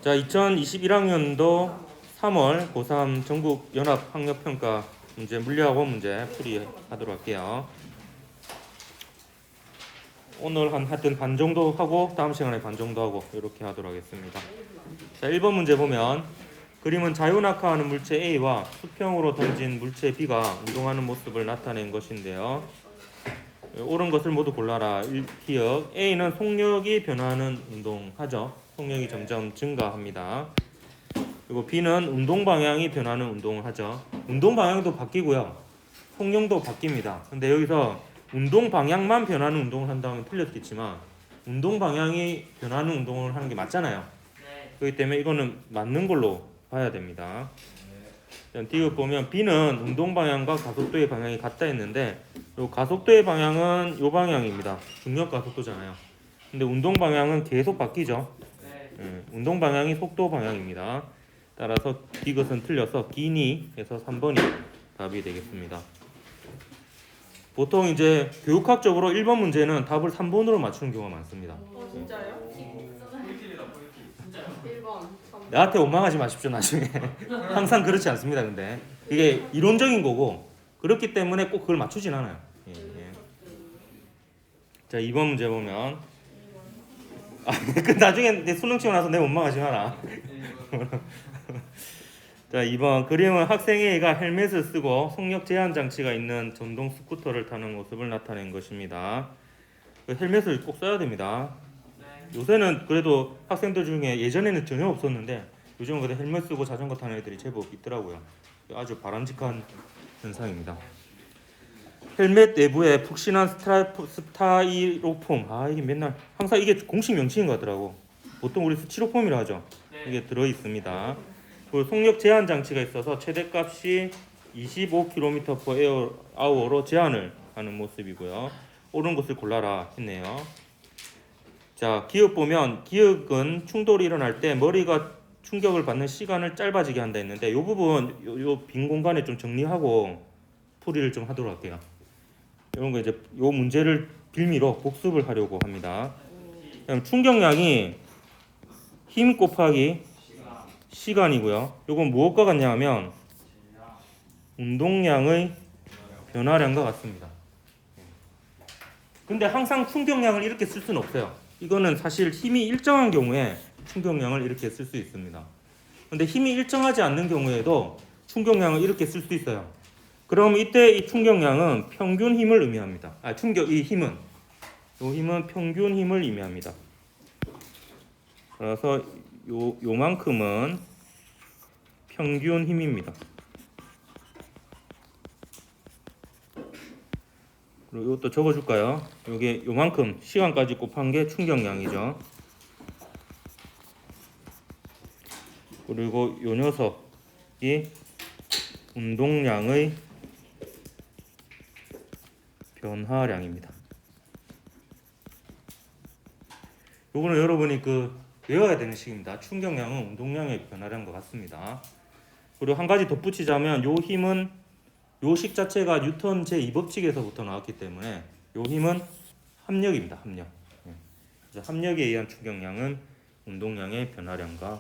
자, 2021학년도 3월 고3 전국 연합 학력 평가 문제 물리학원 문제 풀이하도록 할게요. 오늘 하여튼 반 정도 하고 다음 시간에 반 정도 하고 이렇게 하도록 하겠습니다. 자, 1번 문제 보면 그림은 자유낙하하는 물체 A와 수평으로 던진 물체 B가 운동하는 모습을 나타낸 것인데요. 옳은 것을 모두 골라라. 기억 A는 속력이 변화하는 운동하죠. 속력이 점점 증가합니다. 그리고 B는 운동 방향이 변하는 운동을 하죠. 운동 방향도 바뀌고요. 속력도 바뀝니다. 근데 여기서 운동 방향만 변하는 운동을 한다면 틀렸겠지만 운동 방향이 변하는 운동을 하는 게 맞잖아요. 그렇기 때문에 이거는 맞는 걸로 봐야 됩니다. 디귿 보면 B는 운동 방향과 가속도의 방향이 같다 했는데 요 가속도의 방향은 요 방향입니다. 중력 가속도잖아요. 근데 운동 방향은 계속 바뀌죠. 운동 방향이 속도 방향입니다. 따라서 디귿은 틀려서 기니에서 3번이 답이 되겠습니다. 보통 이제 교육학적으로 1번 문제는 답을 3번으로 맞추는 경우가 많습니다. 진짜요? 진짜요? 1번. 나한테 원망하지 마십시오 나중에. 항상 그렇지 않습니다. 근데 이게 이론적인 거고 그렇기 때문에 꼭 그걸 맞추진 않아요. 예. 자, 2번 문제 보면 그 나중에 내 수능 치고 나서 내 원망하지 마라. 자, 2번 그림은 학생 A가 헬멧을 쓰고 속력 제한 장치가 있는 전동 스쿠터를 타는 모습을 나타낸 것입니다. 헬멧을 꼭 써야 됩니다. 요새는 그래도 학생들 중에 예전에는 전혀 없었는데 요즘은 그래도 헬멧 쓰고 자전거 타는 애들이 제법 있더라고요. 아주 바람직한 현상입니다. 헬멧 내부에 푹신한 스타이로폼, 이게 맨날 항상 이게 공식 명칭인 것 같더라고. 보통 우리 스티로폼이라 하죠. 이게 들어 있습니다. 그리고 속력 제한 장치가 있어서 최대값이 25km/h로 제한을 하는 모습이고요. 옳은 것을 골라라 했네요. 자, 기억 보면 기억은 충돌이 일어날 때 머리가 충격을 받는 시간을 짧아지게 한다 했는데 이 부분 요 빈 공간에 좀 정리하고 풀이를 좀 하도록 할게요. 이런 거 이제 요 문제를 빌미로 복습을 하려고 합니다. 그럼 충격량이 힘 곱하기 시간이고요. 요건 무엇과 같냐 하면 운동량의 변화량과 같습니다. 근데 항상 충격량을 이렇게 쓸 수는 없어요. 이거는 사실 힘이 일정한 경우에 충격량을 이렇게 쓸 수 있습니다. 근데 힘이 일정하지 않는 경우에도 충격량을 이렇게 쓸 수 있어요. 그럼 이때 이 충격량은 평균 힘을 의미합니다. 이 힘은 평균 힘을 의미합니다. 그래서 요만큼은 평균 힘입니다. 그리고 이것도 적어줄까요? 요게 요만큼 시간까지 곱한 게 충격량이죠. 그리고 요 녀석이 운동량의 변화량입니다. 요거는 여러분이 외워야 되는 식입니다. 충격량은 운동량의 변화량과 같습니다. 그리고 한 가지 덧붙이자면 요 힘은 요 식 자체가 뉴턴 제2법칙에서부터 나왔기 때문에 요 힘은 합력입니다. 합력. 그래서 합력에 의한 충격량은 운동량의 변화량과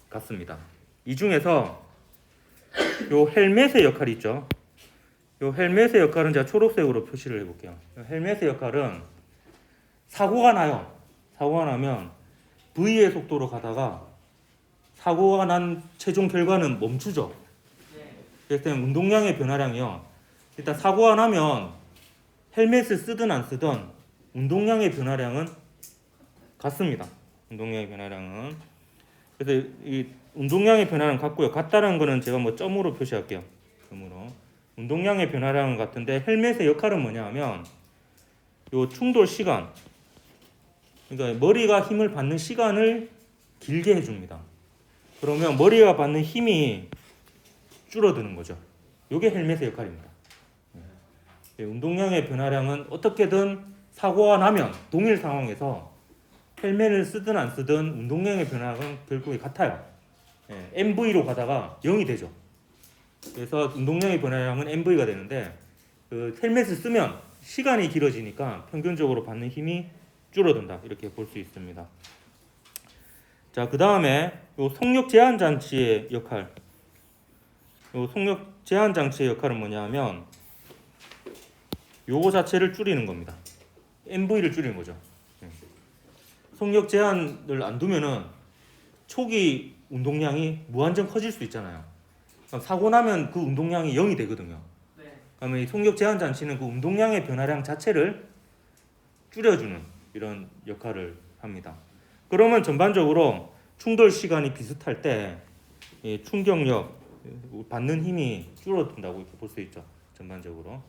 같습니다. 이 중에서 요 헬멧의 역할이 있죠. 요 헬멧의 역할은 제가 초록색으로 표시를 해볼게요. 헬멧의 역할은 사고가 나요. 사고가 나면 V의 속도로 가다가 사고가 난 최종 결과는 멈추죠. 그래서 운동량의 변화량이요. 일단 사고가 나면 헬멧을 쓰든 안 쓰든 운동량의 변화량은 같습니다. 운동량의 변화량은. 그래서 이 운동량의 변화량 같고요. 같다는 거는 제가 점으로 표시할게요. 점으로. 운동량의 변화량은 같은데 헬멧의 역할은 뭐냐 하면 요 충돌 시간, 그러니까 머리가 힘을 받는 시간을 길게 해줍니다. 그러면 머리가 받는 힘이 줄어드는 거죠. 이게 헬멧의 역할입니다. 운동량의 변화량은 어떻게든 사고가 나면 동일 상황에서 헬멧을 쓰든 안 쓰든 운동량의 변화량은 결국에 같아요. MV로 가다가 0이 되죠. 그래서 운동량의 변화량은 MV가 되는데 헬멧을 쓰면 시간이 길어지니까 평균적으로 받는 힘이 줄어든다. 이렇게 볼 수 있습니다. 자, 그 다음에 요 속력 제한 장치의 역할. 요 속력 제한 장치의 역할은 뭐냐면 요거 자체를 줄이는 겁니다. MV를 줄이는 거죠. 속력 제한을 안 두면은 초기 운동량이 무한정 커질 수 있잖아요. 그럼 사고 나면 그 운동량이 0이 되거든요. 네. 그러면 이 속력 제한 장치는 그 운동량의 변화량 자체를 줄여주는 이런 역할을 합니다. 그러면 전반적으로 충돌 시간이 비슷할 때 이 충격력 받는 힘이 줄어든다고 이렇게 볼 수 있죠. 전반적으로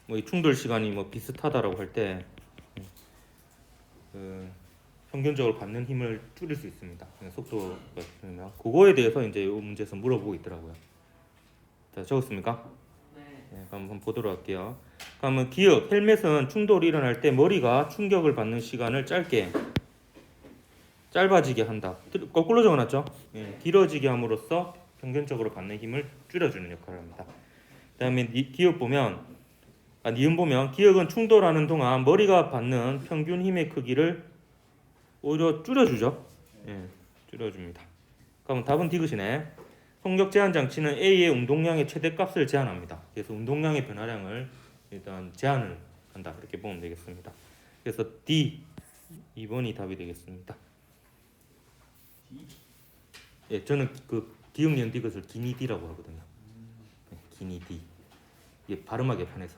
뭐 이 충돌 시간이 뭐 비슷하다라고 할 때 평균적으로 받는 힘을 줄일 수 있습니다. 속도가 줄이면 그거에 대해서 이제 이 문제에서 물어보고 있더라고요. 자, 적었습니까? 네. 네, 그럼 한번 보도록 할게요. 그러면 기억, 헬멧은 충돌이 일어날 때 머리가 충격을 받는 시간을 짧아지게 한다. 거꾸로 적어놨죠? 예, 길어지게 함으로써 평균적으로 받는 힘을 줄여주는 역할을 합니다. 그다음에 기억 보면, 니은 보면 기억은 충돌하는 동안 머리가 받는 평균 힘의 크기를 오히려 줄여주죠. 예, 줄여줍니다. 그럼 답은 디귿이네. 속력 제한 장치는 A의 운동량의 최대값을 제한합니다. 그래서 운동량의 변화량을 일단 제한을 한다. 이렇게 보면 되겠습니다. 그래서 D 2번이 답이 되겠습니다. 예, 저는 그 기억 니은 디귿을 기니 D라고 하거든요. 예, 기니 D. 이게 발음하기 편해서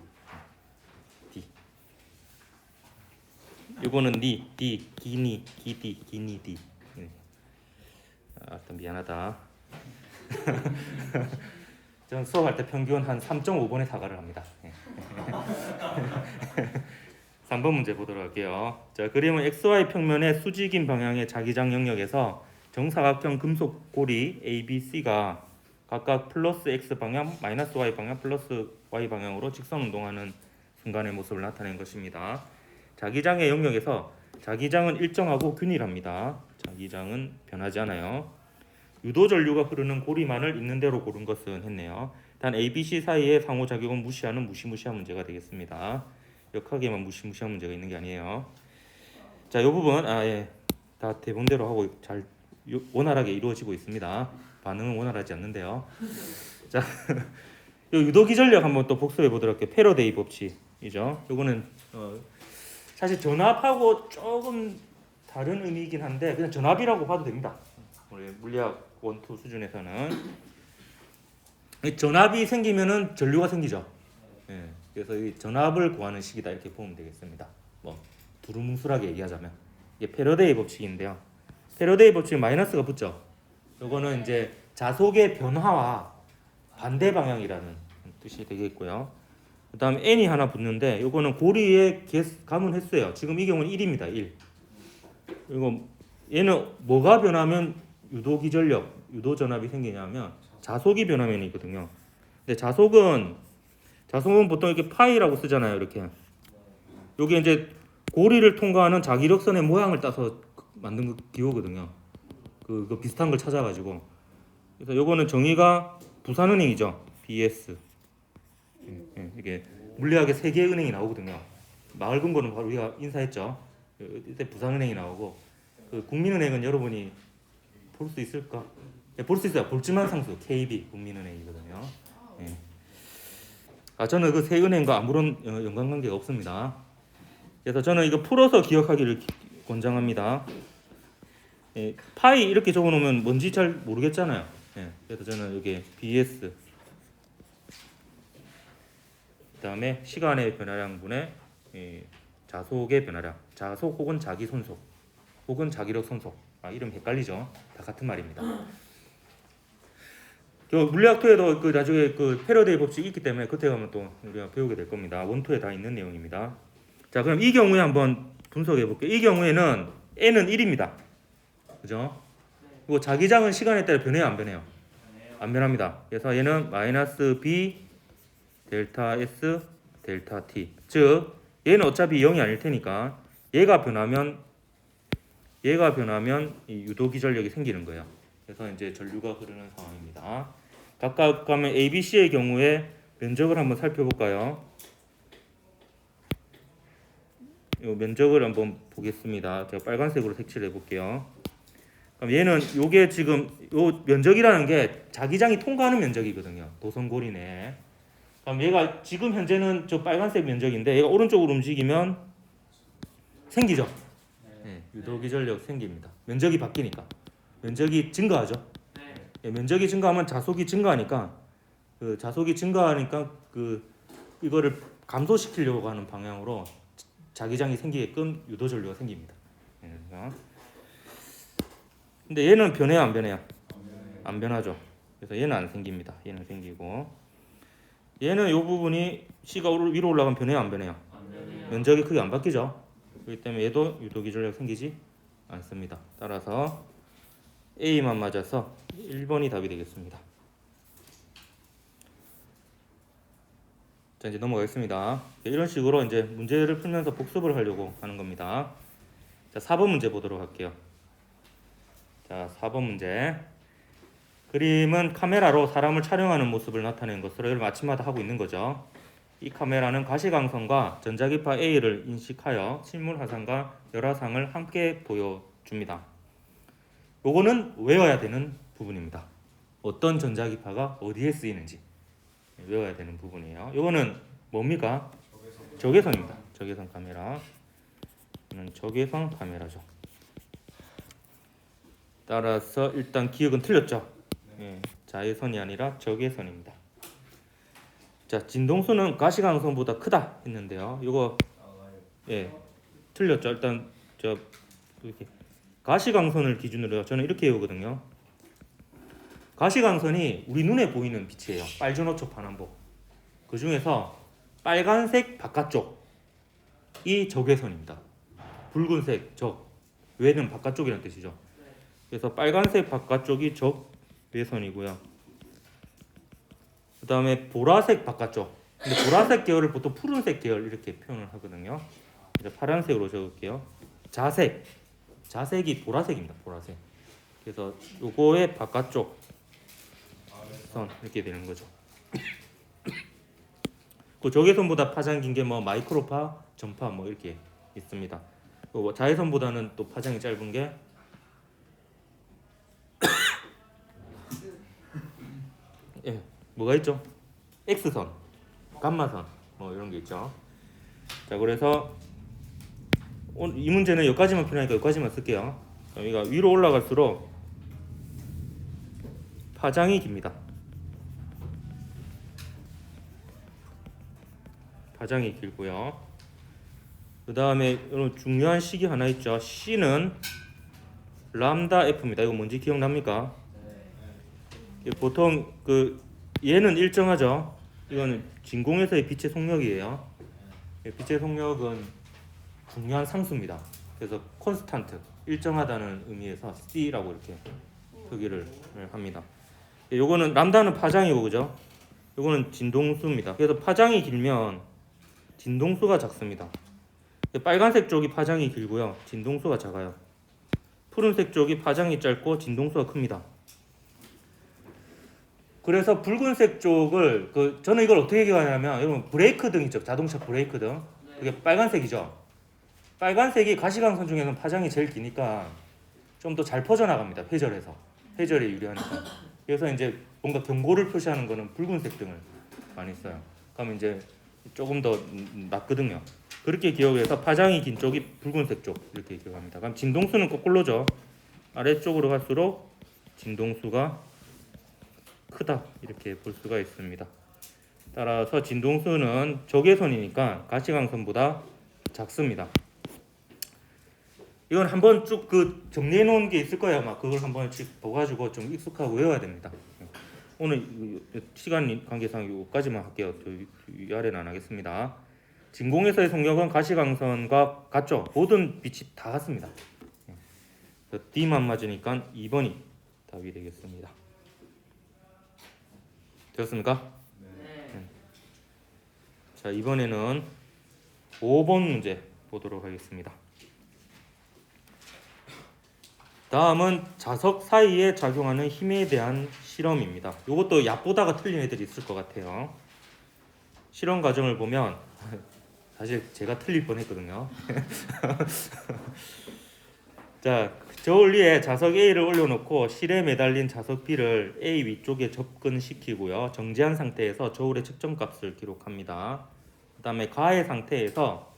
D. 요거는 D, 기니, 기디, 기니 D. 예. 미안하다. 저는 수업할 때 평균 한 3.5번의 사과를 합니다. 3번 문제 보도록 할게요. 자, 그림은 XY 평면의 수직인 방향의 자기장 영역에서 정사각형 금속 고리 ABC가 각각 플러스 X 방향, 마이너스 Y 방향, 플러스 Y 방향으로 직선 운동하는 순간의 모습을 나타낸 것입니다. 자기장의 영역에서 자기장은 일정하고 균일합니다. 자기장은 변하지 않아요. 유도 전류가 흐르는 고리만을 있는 대로 고른 것은 했네요. 단 ABC 사이의 상호작용은 무시하는 무시무시한 문제가 되겠습니다. 역학에만 무시무시한 문제가 있는 게 아니에요. 자, 이 부분 다 대본대로 하고 잘 원활하게 이루어지고 있습니다. 반응은 원활하지 않는데요. 자, 요 유도 기전력 한번 또 복습해 보도록 할게요. 패러데이 법칙이죠. 요거는 사실 전압하고 조금 다른 의미이긴 한데 그냥 전압이라고 봐도 됩니다. 우리 물리학 1, 2 수준에서는 전압이 생기면은 전류가 생기죠. 예, 그래서 이 전압을 구하는 식이다 이렇게 보면 되겠습니다. 뭐 두루뭉술하게 얘기하자면 이게 패러데이 법칙인데요. 패러데이 법칙은 마이너스가 붙죠. 요거는 이제 자속의 변화와 반대 방향이라는 뜻이 되겠고요. 그다음에 n이 하나 붙는데 요거는 고리의 감은 횟수예요. 지금 이 경우는 1입니다. 1. 그리고 얘는 뭐가 변하면 유도 기전력, 유도 전압이 생기냐면 자속이 변화면이거든요. 근데 자속은 보통 이렇게 파이라고 쓰잖아요. 이렇게. 요게 이제 고리를 통과하는 자기력선의 모양을 따서 만든 기호거든요. 그 비슷한 걸 찾아가지고. 그래서 요거는 정의가 부산은행이죠. BS. 이게 물리학에 세 개의 은행이 나오거든요. 마을 금고는 바로 우리가 인사했죠. 이때 부산은행이 나오고 그 국민은행은 여러분이 볼 수 있을까? 네, 볼 수 있어요. 볼지만 상수 KB 국민은행이거든요. 네. 저는 그 세 은행과 아무런 연관관계가 없습니다. 그래서 저는 이거 풀어서 기억하기를 권장합니다. 파이 이렇게 적어놓으면 뭔지 잘 모르겠잖아요. 그래서 저는 여기 BS 그다음에 시간의 변화량분의 자속의 변화량, 자속 혹은 자기 손속 혹은 자기력 손속. 이름 헷갈리죠? 다 같은 말입니다. 물리학토에도 나중에 패러데이 법칙이 있기 때문에 그때 가면 또 우리가 배우게 될 겁니다. 원토에 다 있는 내용입니다. 자, 그럼 이 경우에 한번 분석해 볼게요. 이 경우에는 n은 1입니다. 그죠? 그리고 자기장은 시간에 따라 변해요, 안 변해요? 안 변합니다. 그래서 얘는 마이너스 b 델타 s 델타 t. 즉 얘는 어차피 0이 아닐 테니까 얘가 변하면 이 유도 기전력이 생기는 거예요. 그래서 이제 전류가 흐르는 상황입니다. 각각 가면 A, B, C의 경우에 면적을 한번 살펴볼까요? 요 면적을 한번 보겠습니다. 제가 빨간색으로 색칠해 볼게요. 그럼 얘는 요게 지금 요 면적이라는 게 자기장이 통과하는 면적이거든요. 도선고리 내. 그럼 얘가 지금 현재는 저 빨간색 면적인데 얘가 오른쪽으로 움직이면 생기죠. 네, 유도기전력 생깁니다. 면적이 바뀌니까 면적이 증가하죠. 예, 면적이 증가하면 자속이 증가하니까 그 자속이 증가하니까 그 이거를 감소시키려고 하는 방향으로 자기장이 생기게끔 유도전류가 생깁니다. 예, 그래서 근데 얘는 변해요, 안 변해요? 안 변하죠. 그래서 얘는 안 생깁니다. 얘는 생기고 얘는 이 부분이 C가 위로 올라가면 변해요, 안 변해요? 면적이 크게 안 바뀌죠. 그렇기 때문에 얘도 유도기전력 생기지 않습니다. 따라서 A만 맞아서 1번이 답이 되겠습니다. 자, 이제 넘어가겠습니다. 이런 식으로 이제 문제를 풀면서 복습을 하려고 하는 겁니다. 자, 4번 문제 보도록 할게요. 자, 4번 문제. 그림은 카메라로 사람을 촬영하는 모습을 나타낸 것으로 이걸 아침마다 하고 있는 거죠. 이 카메라는 가시광선과 전자기파 A를 인식하여 실물 화상과 열화상을 함께 보여줍니다. 요거는 외워야 되는 부분입니다. 어떤 전자기파가 어디에 쓰이는지 외워야 되는 부분이에요. 요거는 뭡니까? 적외선입니다. 적외선 카메라. 이는 적외선 카메라죠. 따라서 일단 기억은 틀렸죠. 예, 자외선이 아니라 적외선입니다. 자, 진동수는 가시광선보다 크다 했는데요. 이거 예 틀렸죠. 일단 저 이렇게 가시광선을 기준으로 저는 이렇게 외우거든요. 가시광선이 우리 눈에 보이는 빛이에요. 빨주노초 파남보. 그 중에서 빨간색 바깥쪽이 적외선입니다. 붉은색 적, 외는 바깥쪽이라는 뜻이죠. 그래서 빨간색 바깥쪽이 적외선이고요. 그 다음에 보라색 바깥쪽. 근데 보라색 계열을 보통 푸른색 계열 이렇게 표현을 하거든요. 이제 파란색으로 적을게요. 자색이 보라색입니다. 보라색. 그래서 요거의 바깥쪽 선 이렇게 되는 거죠. 그 적외선보다 파장 긴 게 뭐 마이크로파, 전파 뭐 이렇게 있습니다. 자외선보다는 또 파장이 짧은 게 예, 뭐가 있죠? X선, 감마선 뭐 이런 게 있죠. 자, 그래서 이 문제는 여기까지만 필요하니까 여기까지만 쓸게요. 여기가 위로 올라갈수록 파장이 깁니다. 파장이 길고요. 그 다음에 중요한 식이 하나 있죠. C는 람다 F입니다. 이거 뭔지 기억납니까? 보통 그 얘는 일정하죠. 이거는 진공에서의 빛의 속력이에요. 빛의 속력은 중요한 상수입니다. 그래서 콘스탄트, 일정하다는 의미에서 C라고 이렇게 표기를 합니다. 요거는 람다는 파장이고 그죠? 요거는 진동수입니다. 그래서 파장이 길면 진동수가 작습니다. 빨간색 쪽이 파장이 길고요. 진동수가 작아요. 푸른색 쪽이 파장이 짧고 진동수가 큽니다. 그래서 붉은색 쪽을 저는 이걸 어떻게 기억하냐면 여러분 브레이크 등 있죠. 자동차 브레이크 등. 그게 빨간색이죠. 빨간색이 가시광선 중에는 파장이 제일 기니까 좀 더 잘 퍼져나갑니다. 회절에서. 회절에 유리하니까. 그래서 이제 뭔가 경고를 표시하는 거는 붉은색 등을 많이 써요. 그러면 이제 조금 더 낫거든요. 그렇게 기억해서 파장이 긴 쪽이 붉은색 쪽 이렇게 기억합니다. 그럼 진동수는 거꾸로죠. 아래쪽으로 갈수록 진동수가 크다 이렇게 볼 수가 있습니다. 따라서 진동수는 적외선이니까 가시광선보다 작습니다. 이건 한번 쭉 정리해 놓은 게 있을 거예요. 아마 그걸 한번 봐가지고 좀 익숙하고 외워야 됩니다. 오늘 시간 관계상 여기까지만 할게요. 위아래는 안 하겠습니다. 진공에서의 속력은 가시광선과 같죠. 모든 빛이 다 같습니다. D만 맞으니까 2번이 답이 되겠습니다. 되었습니까? 네. 자, 이번에는 5번 문제 보도록 하겠습니다. 다음은 자석 사이에 작용하는 힘에 대한 실험입니다. 이것도 얕보다가 틀린 애들이 있을 것 같아요. 실험 과정을 보면 사실 제가 틀릴 뻔했거든요. 자, 저울 위에 자석 A를 올려놓고 실에 매달린 자석 B를 A 위쪽에 접근시키고요. 정지한 상태에서 저울의 측정값을 기록합니다. 그 다음에 가해 상태에서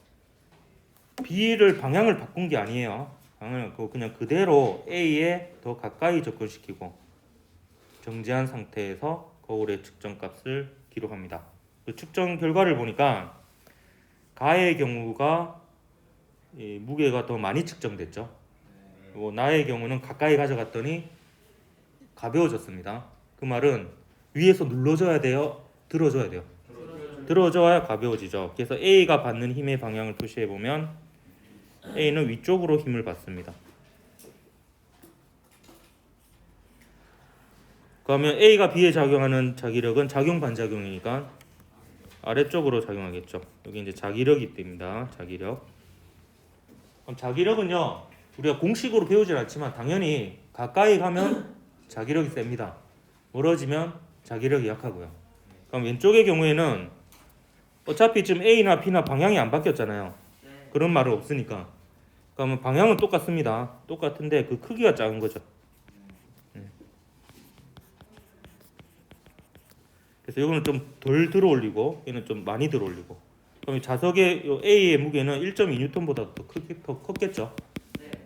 B를 방향을 바꾼 게 아니에요. 방향을 그냥 그대로 A에 더 가까이 접근시키고 정지한 상태에서 거울의 측정값을 기록합니다. 그 측정 결과를 보니까 가의 경우가 무게가 더 많이 측정됐죠. 나의 경우는 가까이 가져갔더니 가벼워졌습니다. 그 말은 위에서 눌러줘야 돼요? 들어줘야 돼요? 들어줘야 가벼워지죠. 그래서 A가 받는 힘의 방향을 표시해 보면 A는 위쪽으로 힘을 받습니다. 그러면 A가 B에 작용하는 자기력은 작용 반작용이니까 아래쪽으로 작용하겠죠. 여기 이제 자기력이 뜹니다. 자기력. 그럼 자기력은요, 우리가 공식으로 배우진 않지만 당연히 가까이 가면 자기력이 셉니다. 멀어지면 자기력이 약하고요. 그럼 왼쪽의 경우에는 어차피 지금 A나 B나 방향이 안 바뀌었잖아요. 그런 말은 없으니까. 그러면 방향은 똑같습니다. 똑같은데 그 크기가 작은 거죠. 그래서 이거는 좀 덜 들어올리고 얘는 좀 많이 들어올리고. 그럼 자석의 A의 무게는 1.2N보다 더 컸겠죠.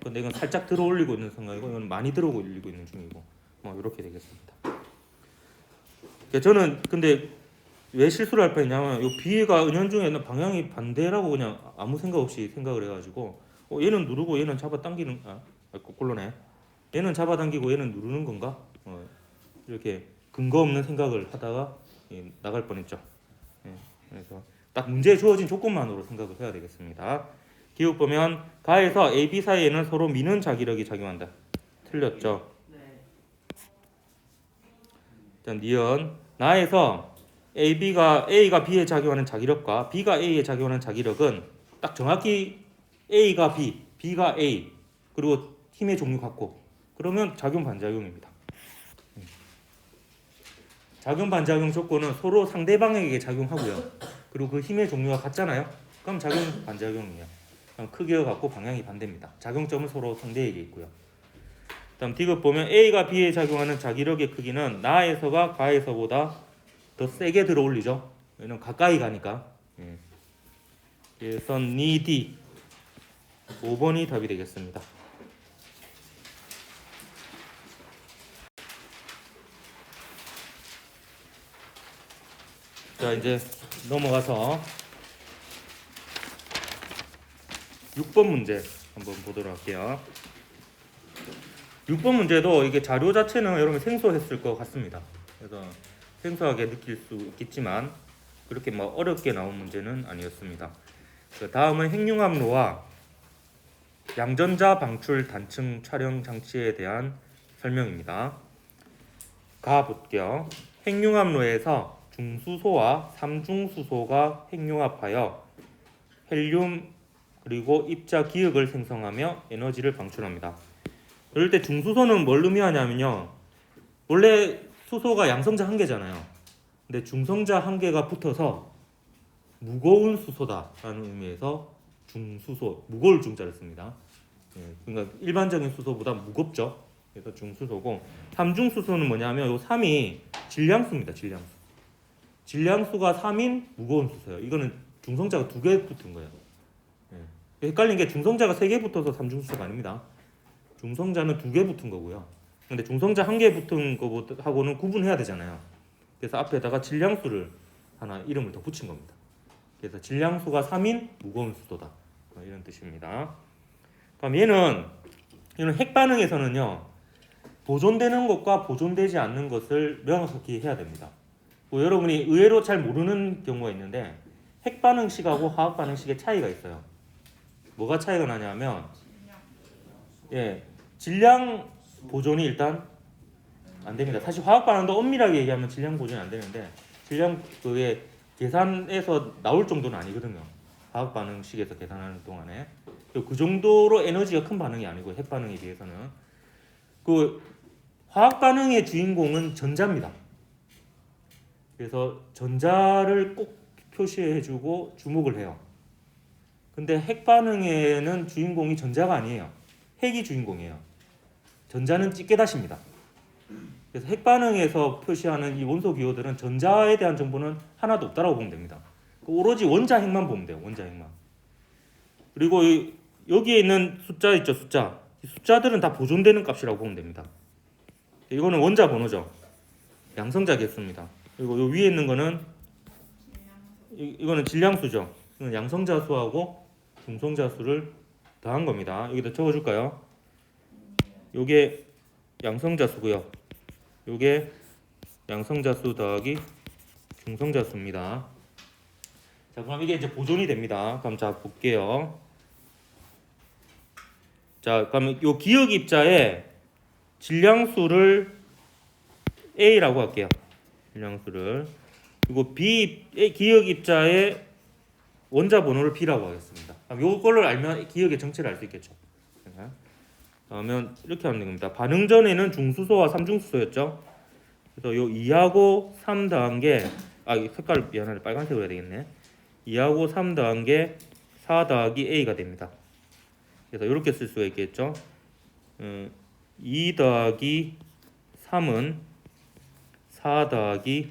근데 이건 살짝 들어올리고 있는 상황이고 이건 많이 들어올리고 있는 중이고 뭐 이렇게 되겠습니다. 저는 근데 왜 실수를 할 뻔했냐면 이 B가 은연중에 방향이 반대라고 그냥 아무 생각 없이 생각을 해가지고 얘는 누르고 얘는 잡아당기는 거꾸로네. 얘는 잡아당기고 얘는 누르는 건가? 이렇게 근거 없는 생각을 하다가 나갈 뻔했죠. 그래서 딱 문제에 주어진 조건만으로 생각을 해야 되겠습니다. 기억 보면 가에서 A, B 사이에는 서로 미는 자기력이 작용한다. 틀렸죠. 일단 니은 나에서 A가 B에 작용하는 자기력과 B가 A에 작용하는 자기력은 딱 정확히 A가 B, B가 A 그리고 힘의 종류 같고 그러면 작용 반작용입니다. 작용 반작용 조건은 서로 상대방에게 작용하고요. 그리고 그 힘의 종류가 같잖아요. 그럼 작용 반작용이에요. 그럼 크기가 같고 방향이 반대입니다. 작용점은 서로 상대에게 있고요. 다음 디귿 보면 A가 B에 작용하는 자기력의 크기는 나에서가 가에서보다 더 세게 들어올리죠. 얘는 가까이 가니까. 그래서 니 D 5번이 답이 되겠습니다. 자, 이제 넘어가서 6번 문제 한번 보도록 할게요. 6번 문제도 이게 자료 자체는 여러분 생소했을 것 같습니다. 그래서 생소하게 느낄 수 있겠지만 그렇게 막 어렵게 나온 문제는 아니었습니다. 다음은 핵융합로와 양전자 방출 단층 촬영 장치에 대한 설명입니다. 가 볼게요. 핵융합로에서 중수소와 삼중수소가 핵융합하여 헬륨 그리고 입자 기역을 생성하며 에너지를 방출합니다. 이럴 때 중수소는 뭘 의미하냐면요. 원래 수소가 양성자 한 개잖아요. 근데 중성자 한 개가 붙어서 무거운 수소다라는 의미에서 중수소, 무거울 중자를 씁니다. 그러니까 일반적인 수소보다 무겁죠. 그래서 중수소고 삼중수소는 뭐냐면 요 3이 질량수입니다. 질량수. 질량수가 3인 무거운 수소예요. 이거는 중성자가 2개 붙은 거예요. 헷갈린 게 중성자가 3개 붙어서 삼중수소가 아닙니다. 중성자는 2개 붙은 거고요. 근데 중성자 1개 붙은 거하고는 구분해야 되잖아요. 그래서 앞에다가 질량수를 하나 이름을 더 붙인 겁니다. 그래서 질량수가 3인 무거운 수소다. 이런 뜻입니다. 그럼 얘는 핵반응에서는요. 보존되는 것과 보존되지 않는 것을 명확히 해야 됩니다. 여러분이 의외로 잘 모르는 경우가 있는데 핵반응식하고 화학반응식의 차이가 있어요. 뭐가 차이가 나냐면 질량 보존이 일단 안 됩니다. 사실 화학반응도 엄밀하게 얘기하면 질량 보존이 안 되는데 질량 그게 계산에서 나올 정도는 아니거든요. 화학반응식에서 계산하는 동안에 그 정도로 에너지가 큰 반응이 아니고 핵반응에 비해서는 그 화학반응의 주인공은 전자입니다. 그래서 전자를 꼭 표시해주고 주목을 해요. 근데 핵 반응에는 주인공이 전자가 아니에요. 핵이 주인공이에요. 전자는 찌개다시입니다. 그래서 핵 반응에서 표시하는 이 원소 기호들은 전자에 대한 정보는 하나도 없다라고 보면 됩니다. 오로지 원자 핵만 보면 돼요. 원자 핵만. 그리고 여기에 있는 숫자 있죠, 숫자. 이 숫자들은 다 보존되는 값이라고 보면 됩니다. 이거는 원자 번호죠. 양성자 개수입니다. 그리고 요 위에 있는 거는 이거는 질량수죠. 이건 양성자 수하고 중성자 수를 더한 겁니다. 여기다 적어줄까요? 요게 양성자 수고요. 요게 양성자 수 더하기 중성자 수입니다. 자, 그럼 이게 이제 보존이 됩니다. 그럼 자 볼게요. 자, 그러면 요 기억 입자에 질량수를 A라고 할게요. 질량수를. 그리고 B 기억 입자의 원자 번호를 B라고 하겠습니다. 요걸로 알면 기억의 정체를 알 수 있겠죠. 그러면 이렇게 하는 겁니다. 반응 전에는 중수소와 삼중수소였죠. 그래서 요 2하고 3 더한 게 색깔 미안하네. 빨간색으로 해야 되겠네. 2하고 3 더한 게 4 더하기 A가 됩니다. 그래서 이렇게 쓸 수가 있겠죠. 2 더하기 3은 4 더하기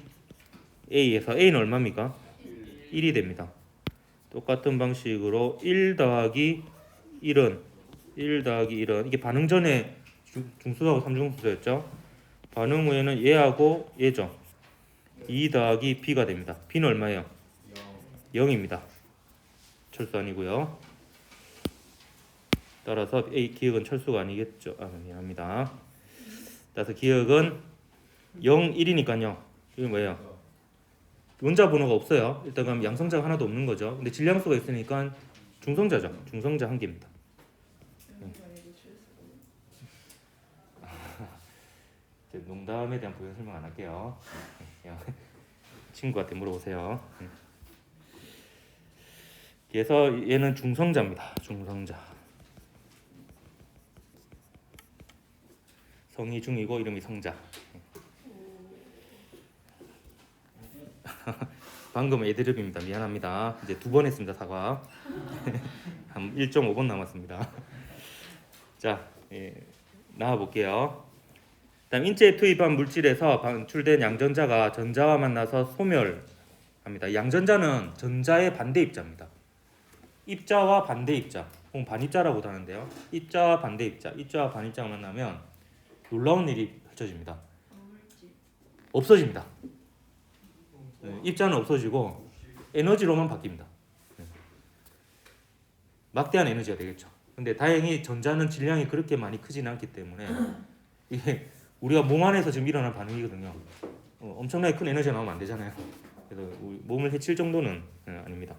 A에서 A는 얼마입니까? 1이 됩니다. 똑같은 방식으로 1 더하기 1은 이게 반응 전에 중수소하고 삼중수소였죠. 반응 후에는 얘하고 얘죠. 2 더하기 B가 됩니다. B는 얼마예요? 0입니다. 철수 아니고요. 따라서 A 기억은 철수가 아니겠죠. 미안합니다. 따라서 기억은 0, 1이니까요. 이게 뭐예요? 원자 번호가 없어요. 일단 그럼 양성자가 하나도 없는 거죠. 근데 질량수가 있으니까 중성자죠. 중성자 한 개입니다. 농담에 대한 부연 설명 안 할게요. 그냥 친구한테 물어보세요. 그래서 얘는 중성자입니다. 중성자. 성이 중이고 이름이 성자. 방금 애드립입니다. 미안합니다. 이제 2번 했습니다. 사과. 한 1.5번 남았습니다. 자, 나와 볼게요. 다음 인체에 투입한 물질에서 방출된 양전자가 전자와 만나서 소멸합니다. 양전자는 전자의 반대 입자입니다. 입자와 반대 입자, 혹은 반입자라고도 하는데요. 입자와 반대 입자, 입자와 반입자가 만나면 놀라운 일이 펼쳐집니다. 없어집니다. 입자는 없어지고 에너지로만 바뀝니다. 막대한 에너지가 되겠죠. 근데 다행히 전자는 질량이 그렇게 많이 크지는 않기 때문에 이게 우리가 몸 안에서 지금 일어난 반응이거든요. 엄청나게 큰 에너지가 나오면 안 되잖아요. 그래서 우리 몸을 해칠 정도는 아닙니다.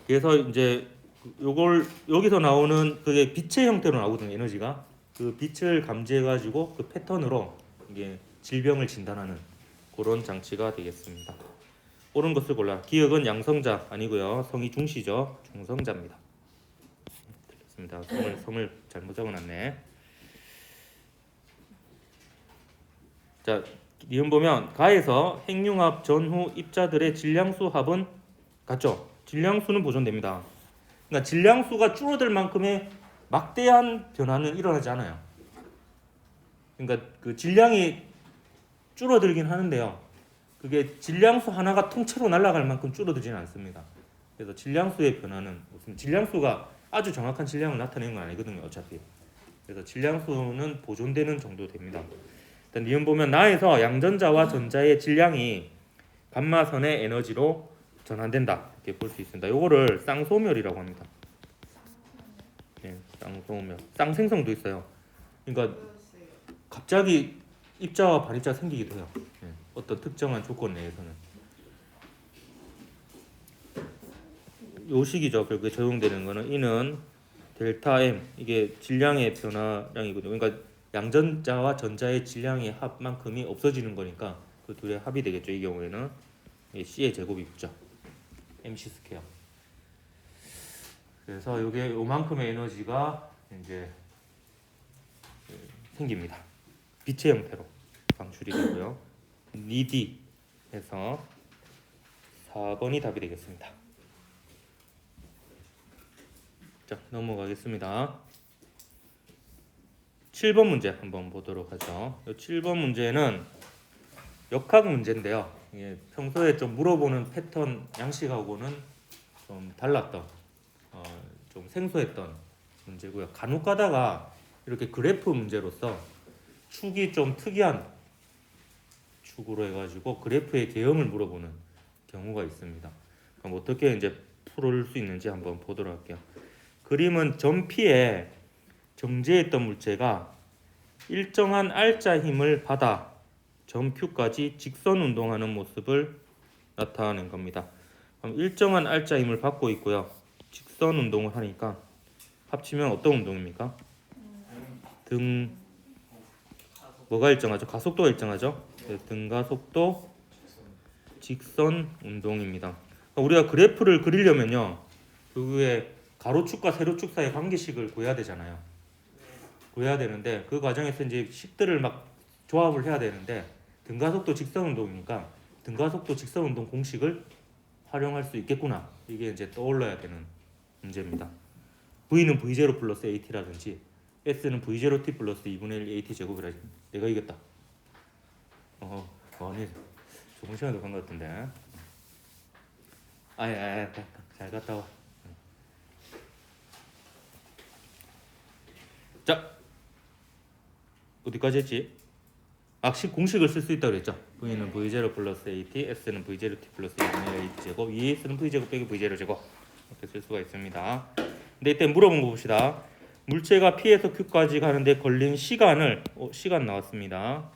그래서 이제 요걸 여기서 나오는 그게 빛의 형태로 나오거든요. 에너지가 그 빛을 감지해 가지고 그 패턴으로 이게 질병을 진단하는 그런 장치가 되겠습니다. 옳은 것을 골라. 기억은 양성자 아니고요. 성이 중시죠. 중성자입니다. 틀렸습니다. 성을 잘못 적어놨네. 자, 이음 보면 가에서 핵융합 전후 입자들의 질량수 합은 같죠. 질량수는 보존됩니다. 그러니까 질량수가 줄어들 만큼의 막대한 변화는 일어나지 않아요. 그러니까 그 질량이 줄어들긴 하는데요. 그게 질량수 하나가 통째로 날아갈 만큼 줄어들지는 않습니다. 그래서 질량수의 변화는 없습니다. 질량수가 아주 정확한 질량을 나타내는 건 아니거든요. 어차피. 그래서 질량수는 보존되는 정도 됩니다. 일단 니은 보면 나에서 양전자와 전자의 질량이 감마선의 에너지로 전환된다. 이렇게 볼 수 있습니다. 요거를 쌍소멸이라고 합니다. 네, 쌍소멸. 쌍생성도 있어요. 그러니까 갑자기 입자와 반입자가 생기기도 해요. 네, 어떤 특정한 조건 내에서는. 요 식이죠. 결국에 적용되는 거는 이는 델타 M 이게 질량의 변화량이거든요. 그러니까 양전자와 전자의 질량의 합만큼이 없어지는 거니까 그 둘의 합이 되겠죠. 이 경우에는 C의 제곱이 붙죠. MC 스퀘어. 그래서 이게 요만큼의 에너지가 이제 생깁니다. 빛의 형태로 방출이 되고요. 니디 해서 4번이 답이 되겠습니다. 자, 넘어가겠습니다. 7번 문제 한번 보도록 하죠. 7번 문제는 역학 문제인데요. 이게 평소에 좀 물어보는 패턴 양식하고는 좀 달랐던, 좀 생소했던 문제고요. 간혹 가다가 이렇게 그래프 문제로서 축이 좀 특이한 축으로 해가지고 그래프의 개형을 물어보는 경우가 있습니다. 그럼 어떻게 이제 풀을 수 있는지 한번 보도록 할게요. 그림은 점 P에 정제했던 물체가 일정한 R자 힘을 받아 점 Q까지 직선 운동하는 모습을 나타낸 겁니다. 그럼 일정한 R자 힘을 받고 있고요. 직선 운동을 하니까 합치면 어떤 운동입니까? 등 뭐가 일정하죠? 가속도가 일정하죠? 네, 등가속도 직선 운동입니다. 우리가 그래프를 그리려면요, 그 위에 가로축과 세로축 사이의 관계식을 구해야 되잖아요. 구해야 되는데 그 과정에서 이제 식들을 막 조합을 해야 되는데 등가속도 직선 운동이니까 등가속도 직선 운동 공식을 활용할 수 있겠구나. 이게 이제 떠올라야 되는 문제입니다. V는 V0 플러스 AT라든지 S는 V0T 플러스 2분의 1 AT 제곱이라지. 내가 이겼다. 아니 조금 시간도 간 것 같은데. 잘 갔다 와. 자, 어디까지 했지? 공식을 쓸 수 있다고 그랬죠. V는 V0 플러스 AT, S는 V0T 플러스 2분의 1 AT 제곱, 2S는 V제곱 빼기 V0 제곱 이렇게 쓸 수가 있습니다. 근데 이때 물어본 거 봅시다. 물체가 P에서 Q까지 가는데 걸린 시간을 시간 나왔습니다.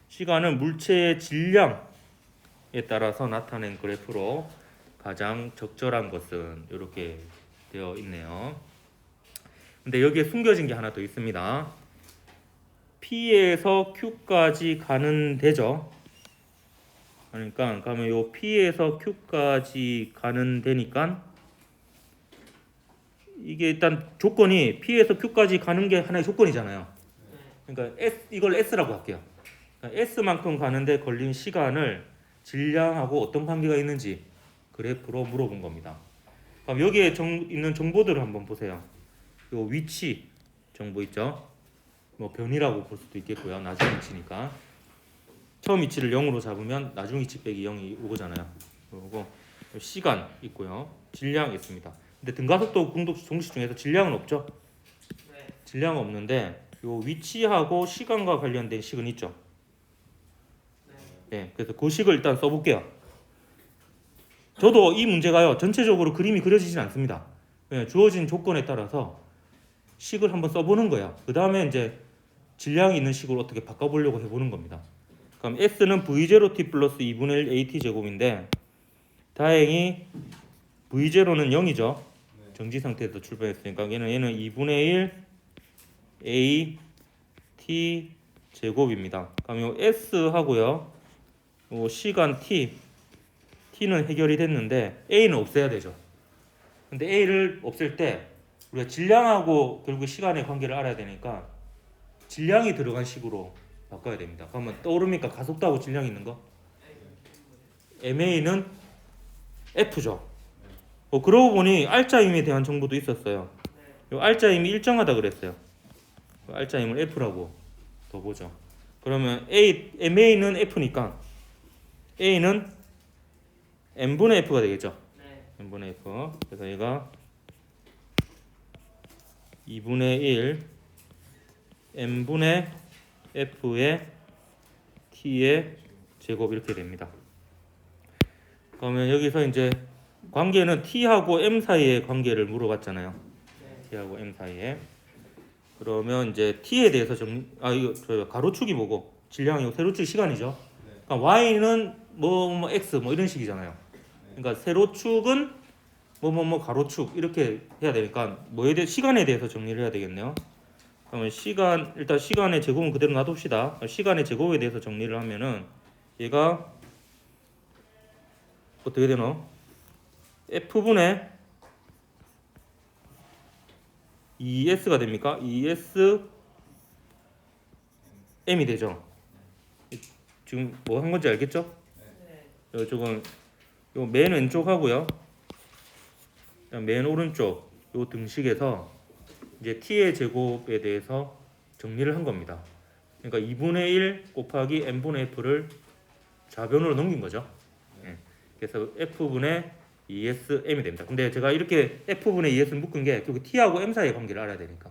시간은 물체의 질량에 따라서 나타낸 그래프로 가장 적절한 것은 이렇게 되어 있네요. 근데 여기에 숨겨진 게 하나 더 있습니다. P에서 Q까지 가는 데죠. 그러니까 그러면 요 P에서 Q까지 가는 데니까 이게 일단 조건이 P에서 Q까지 가는 게 하나의 조건이잖아요. 그러니까 이걸 S라고 할게요. 그러니까 S만큼 가는데 걸린 시간을 질량하고 어떤 관계가 있는지 그래프로 물어본 겁니다. 그럼 여기에 있는 정보들을 한번 보세요. 요 위치 정보 있죠. 뭐 변이라고 볼 수도 있겠고요. 나중 위치니까 처음 위치를 0으로 잡으면 나중 위치 빼기 0이 오거잖아요. 그리고 시간 있고요. 질량 있습니다. 근데 등가속도 공식 중에서 질량은 없죠. 질량은 없는데 요 위치하고 시간과 관련된 식은 있죠. 네, 그래서 그 식을 일단 써볼게요. 저도 이 문제가요 전체적으로 그림이 그려지진 않습니다. 그냥 주어진 조건에 따라서 식을 한번 써보는 거야. 그 다음에 이제 질량이 있는 식으로 어떻게 바꿔보려고 해보는 겁니다. 그럼 S는 V0T 플러스 2분의 1 AT 제곱인데 다행히 V0는 0이죠. 정지 상태에서 출발했으니까 얘는 2분의 1 AT 제곱입니다. 그럼 요 S 하고요. 요 시간 T는 해결이 됐는데 A는 없애야 되죠. 근데 A를 없앨 때 우리가 질량하고 결국 시간의 관계를 알아야 되니까 질량이 들어간 식으로 바꿔야 됩니다. 그러면 떠오릅니까? 가속도하고 질량이 있는 거? MA는 F죠. 그러고 보니 R자임에 대한 정보도 있었어요. 이 R자임이 일정하다 그랬어요. R자임을 F라고 더 보죠. 그러면 MA는 F니까 A는 N분의 F가 되겠죠. N분의 F. 그래서 얘가 2분의 1 N분의 F의 T의 제곱 이렇게 됩니다. 그러면 여기서 이제 관계는 T하고 M 사이의 관계를 물어봤잖아요. T하고 M 사이에. 그러면 이제 T에 대해서 이거 가로축이 뭐고 질량이고 세로축이 시간이죠. 그러니까 Y는 뭐 X 뭐 이런 식이잖아요. 그러니까 세로축은 뭐 가로축 이렇게 해야 되니까 시간에 대해서 정리를 해야 되겠네요. 그러면 일단 시간의 제곱은 그대로 놔둡시다. 시간의 제곱에 대해서 정리를 하면은 얘가 어떻게 되노? F분의 2S가 됩니까? 2S M이 되죠. 지금 뭐 한 건지 알겠죠? 이쪽은 요 맨 왼쪽 하고요. 맨 오른쪽 요 등식에서 이제 t의 제곱에 대해서 정리를 한 겁니다. 그러니까 2분의 1 곱하기 n분의 f를 좌변으로 넘긴 거죠. 예. 그래서 f분의 2sm이 됩니다. 근데 제가 이렇게 f분의 2s 묶은 게 결국 t하고 m 사이의 관계를 알아야 되니까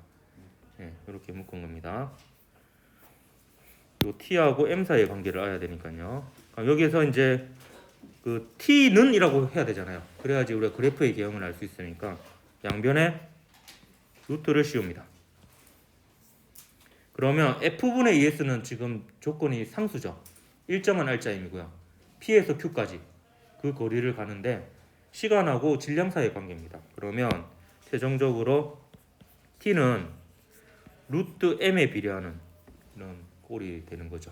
예, 이렇게 묶은 겁니다. 요 t하고 m 사이의 관계를 알아야 되니까요. 여기에서 이제 그 t는 이라고 해야 되잖아요. 그래야지 우리가 그래프의 개형을 알 수 있으니까 양변에 루트를 씌웁니다. 그러면 f분의 2s는 지금 조건이 상수죠. 일정한 알짜임이고요. p에서 q까지 그 거리를 가는데 시간하고 질량 사이의 관계입니다. 그러면 최종적으로 t는 루트 m에 비례하는 이런 꼴이 되는 거죠.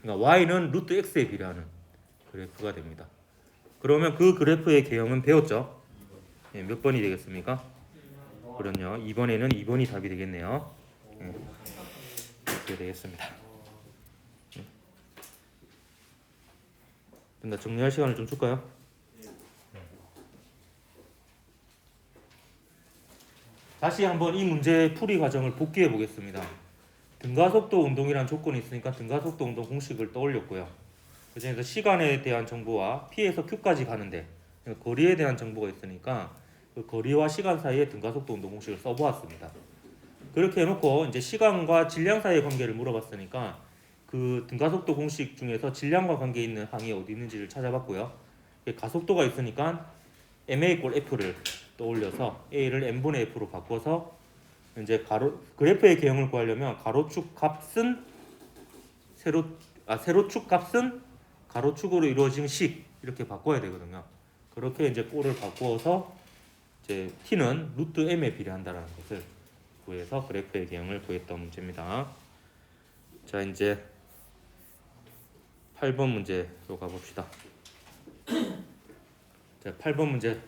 그러니까 y는 루트 x에 비례하는 그래프가 됩니다. 그러면 그 그래프의 개형은 배웠죠? 예, 몇 번이 되겠습니까? 그럼요. 2번에는 2번이 답이 되겠네요. 예, 이렇게 되겠습니다. 나 정리할 시간을 좀 줄까요? 다시 한번 이 문제 풀이 과정을 복귀해 보겠습니다. 등가속도 운동이란 조건이 있으니까 등가속도 운동 공식을 떠올렸고요. 그중에서 시간에 대한 정보와 P에서 Q까지 가는데 거리에 대한 정보가 있으니까 그 거리와 시간 사이에 등가속도 운동 공식을 써보았습니다. 그렇게 해놓고 이제 시간과 질량 사이의 관계를 물어봤으니까 그 등가속도 공식 중에서 질량과 관계 있는 항이 어디 있는지를 찾아봤고요. 가속도가 있으니까 ma 꼴 f를 떠올려서 a를 n분의 f로 바꿔서 이제 그래프의 개형을 구하려면 가로축 값은 세로축 값은 가로축으로 이루어진 식 이렇게 바꿔야 되거든요. 그렇게 이제 꼴을 바꾸어서 이제 t는 루트 m에 비례한다라는 것을 구해서 그래프의 개형을 구했던 문제입니다. 자, 이제 8번 문제로 가봅시다. 자, 8번 문제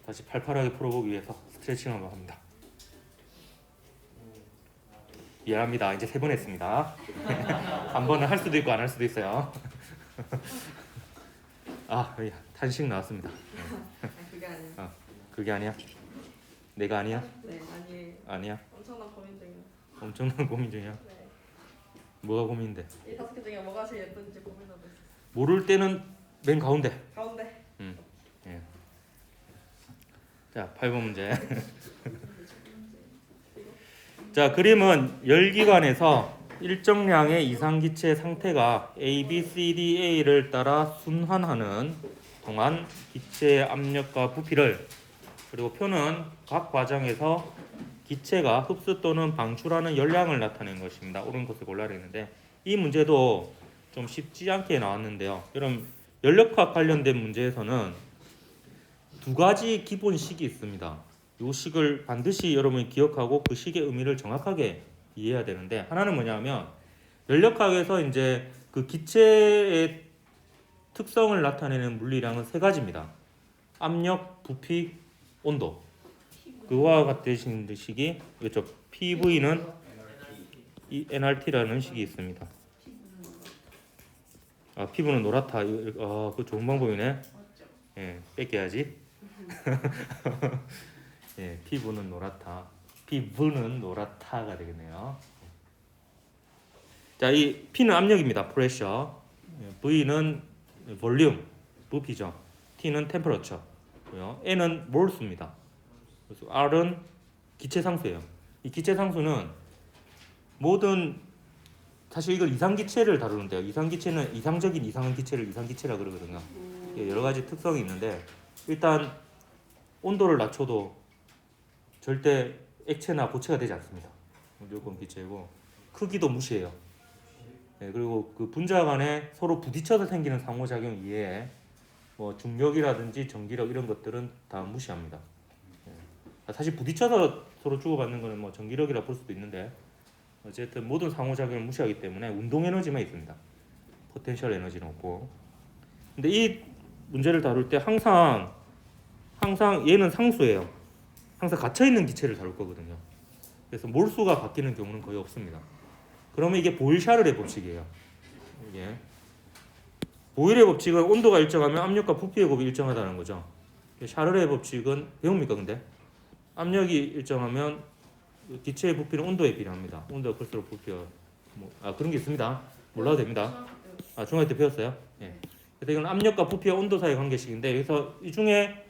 다시 팔팔하게 풀어보기 위해서 스트레칭 한번 합니다. 미안합니다. 이제 3번 했습니다. 한 번은 할 수도 있고 안 할 수도 있어요. 아, 탄식 나왔습니다. 그게 아니에요. 그게 아니야? 내가 아니야? 네, 아니에요. 아니야? 엄청난 고민 중이에요. 엄청난 고민 중이야? 네. 뭐가 고민인데? 이 5개 중에 뭐가 제일 예쁜지 고민하고 있어요. 모를 때는 맨 가운데. 가운데. 예. 자, 8번 문제. 자, 그림은 열기관에서 일정량의 이상기체 상태가 A, B, C, D, A를 따라 순환하는 동안 기체의 압력과 부피를, 그리고 표는 각 과정에서 기체가 흡수 또는 방출하는 열량을 나타낸 것입니다. 옳은 것을 골라야 되는데 이 문제도 좀 쉽지 않게 나왔는데요. 여러분, 연력학 관련된 문제에서는 두 가지 기본 식이 있습니다. 이 식을 반드시 여러분이 기억하고 그 식의 의미를 정확하게 이해해야 되는데, 하나는 뭐냐면 연력학에서 이제 그 기체의 특성을 나타내는 물리량은 3가지입니다. 압력, 부피, 온도. 그와 같은 식이 그렇죠. PV는 이 NRT라는 식이 있습니다. 아, 피부는 노랗다. 그 좋은 방법이네. 예, 뺏겨야지. 예, 피부는 노랗다. 피부는 노랗다가 되겠네요. 자, 이 P는 압력입니다. 프레셔. V는 볼륨, 부피죠. T는 템퍼러처고요. N은 몰수입니다. 그래서 R은 기체 상수예요. 이 기체 상수는 모든, 사실 이걸 이상기체를 다루는데요. 이상기체는 이상적인 이상한 기체를 이상기체라 그러거든요. 여러 가지 특성이 있는데, 일단 온도를 낮춰도 절대 액체나 고체가 되지 않습니다. 무조건 기체고, 크기도 무시해요. 네, 그리고 그 분자 간에 서로 부딪혀서 생기는 상호작용 이외에 뭐 중력이라든지 전기력 이런 것들은 다 무시합니다. 네. 사실 부딪혀서 서로 주고받는 것은 뭐 전기력이라 볼 수도 있는데, 어쨌든 모든 상호작용을 무시하기 때문에 운동 에너지만 있습니다. 포텐셜 에너지는 없고. 근데 이 문제를 다룰 때 항상 얘는 상수예요. 항상 갇혀 있는 기체를 다룰 거거든요. 그래서 몰수가 바뀌는 경우는 거의 없습니다. 그러면 이게 보일-샤를의 법칙이에요. 이게 보일의 법칙은 온도가 일정하면 압력과 부피의 곱이 일정하다는 거죠. 샤를의 법칙은 배웁니까 근데? 압력이 일정하면 기체의 부피는 온도에 비례합니다. 온도가 클수록 부피가 그런 게 있습니다. 몰라도 됩니다. 중학교 때 배웠어요. 예. 그래서 이건 압력과 부피와 온도 사이의 관계식인데 여기서 이 중에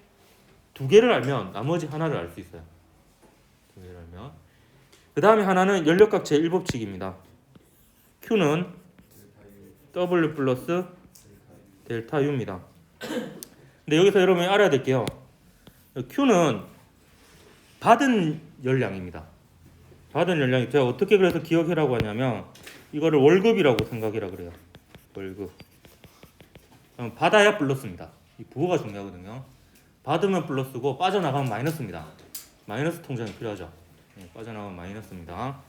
두 개를 알면 나머지 하나를 알 수 있어요. 두 개를 알면. 그 다음에 하나는 연력각 제1법칙입니다. Q는 W 플러스 델타 U입니다. 근데 여기서 여러분이 알아야 될 게요. Q는 받은 열량입니다. 받은 열량이 제가 어떻게 그래서 기억해라고 하냐면 이거를 월급이라고 생각해라 그래요. 월급. 받아야 플러스입니다. 이 부호가 중요하거든요. 받으면 플러스고 빠져나가면 마이너스입니다. 마이너스 통장이 필요하죠. 빠져나가면 마이너스입니다.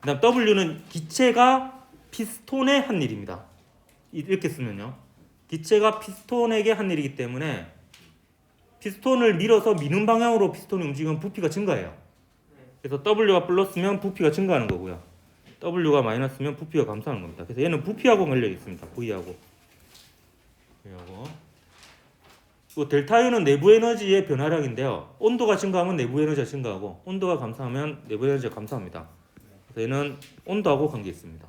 그다음 W는 기체가 피스톤의 한 일입니다. 이렇게 쓰면요. 기체가 피스톤에게 한 일이기 때문에 피스톤을 밀어서 미는 방향으로 피스톤이 움직이면 부피가 증가해요. 그래서 W가 플러스면 부피가 증가하는 거고요. W가 마이너스면 부피가 감소하는 겁니다. 그래서 얘는 부피하고 관련이 있습니다. V하고. 그 델타 U는 내부 에너지의 변화량인데요. 온도가 증가하면 내부 에너지가 증가하고 온도가 감소하면 내부 에너지가 감소합니다. 그래서 얘는 온도하고 관계 있습니다.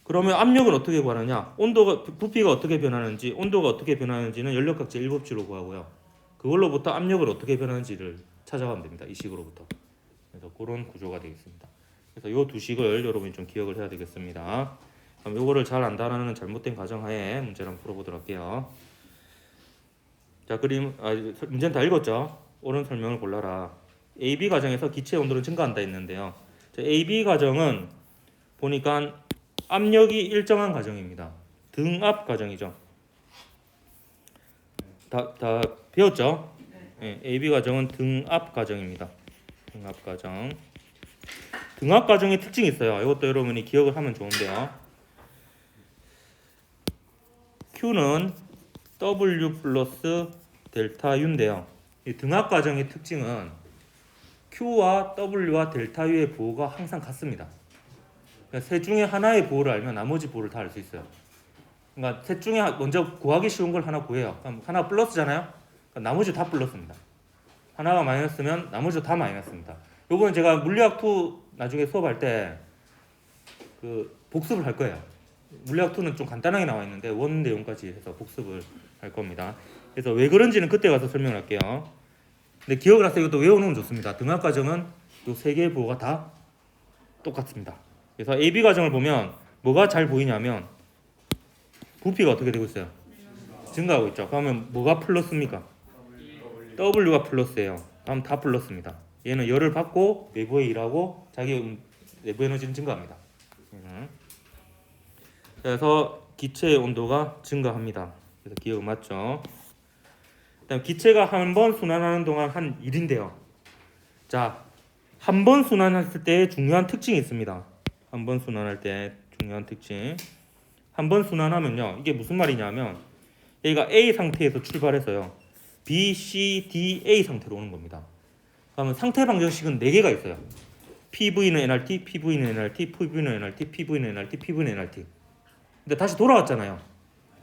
그러면 압력은 어떻게 구하느냐? 부피가 어떻게 변하는지, 온도가 어떻게 변하는지는 연력각 제1법칙으로 구하고요. 그걸로부터 압력을 어떻게 변하는지를 찾아가면 됩니다. 이 식으로부터. 그래서 그런 구조가 되겠습니다. 그래서 이 두 식을 여러분이 좀 기억을 해야 되겠습니다. 그럼 요거를 잘 안다라는 잘못된 가정하에 문제를 한번 풀어보도록 할게요. 자, 문제는 다 읽었죠? 옳은 설명을 골라라. AB 가정에서 기체 온도는 증가한다 했는데요. AB 가정은 보니까 압력이 일정한 가정입니다. 등압 가정이죠. 다 배웠죠? 네, AB 가정은 등압 가정입니다. 등압 가정. 등압 가정의 특징이 있어요. 이것도 여러분이 기억을 하면 좋은데요. Q는 W 플러스 델타 U인데요. 이 등압 가정의 특징은 Q와 W와 델타 U의 보호가 항상 같습니다. 그러니까 셋 중에 하나의 보호를 알면 나머지 보호를 다 알 수 있어요. 그러니까 셋 중에 먼저 구하기 쉬운 걸 하나 구해요. 그럼 하나 플러스잖아요. 그러니까 나머지 다 플러스입니다. 하나가 마이너스면 나머지 다 마이너스입니다. 요거는 제가 물리학 2 나중에 수업할 때 복습을 할 거예요. 물리학 2는 좀 간단하게 나와 있는데 원 내용까지 해서 복습을 할 겁니다. 그래서 왜 그런지는 그때 가서 설명할게요. 근데 기억을 하세요. 이것도 외워놓으면 좋습니다. 등압 과정은 요 세 개의 보호가 다 똑같습니다. 그래서 AB 과정을 보면 뭐가 잘 보이냐면 부피가 어떻게 되고 있어요? 증가하고 있죠. 그러면 뭐가 플러스입니까? W가 플러스예요. 다음 다 플러스입니다. 얘는 열을 받고 내부에 일하고 자기 내부 에너지는 증가합니다. 그래서 기체의 온도가 증가합니다. 그래서 기억 맞죠? 그다음 기체가 한 번 순환하는 동안 한 일인데요. 자, 한 번 순환했을 때 중요한 특징이 있습니다. 한 번 순환할 때 중요한 특징. 한 번 순환하면요. 이게 무슨 말이냐면 여기가 A 상태에서 출발해서요. B, C, D, A 상태로 오는 겁니다. 그러면 상태 방정식은 4개가 있어요. PV는 nRT, PV는 nRT, PV는 nRT, PV는 nRT, PV는 nRT. 근데 다시 돌아왔잖아요.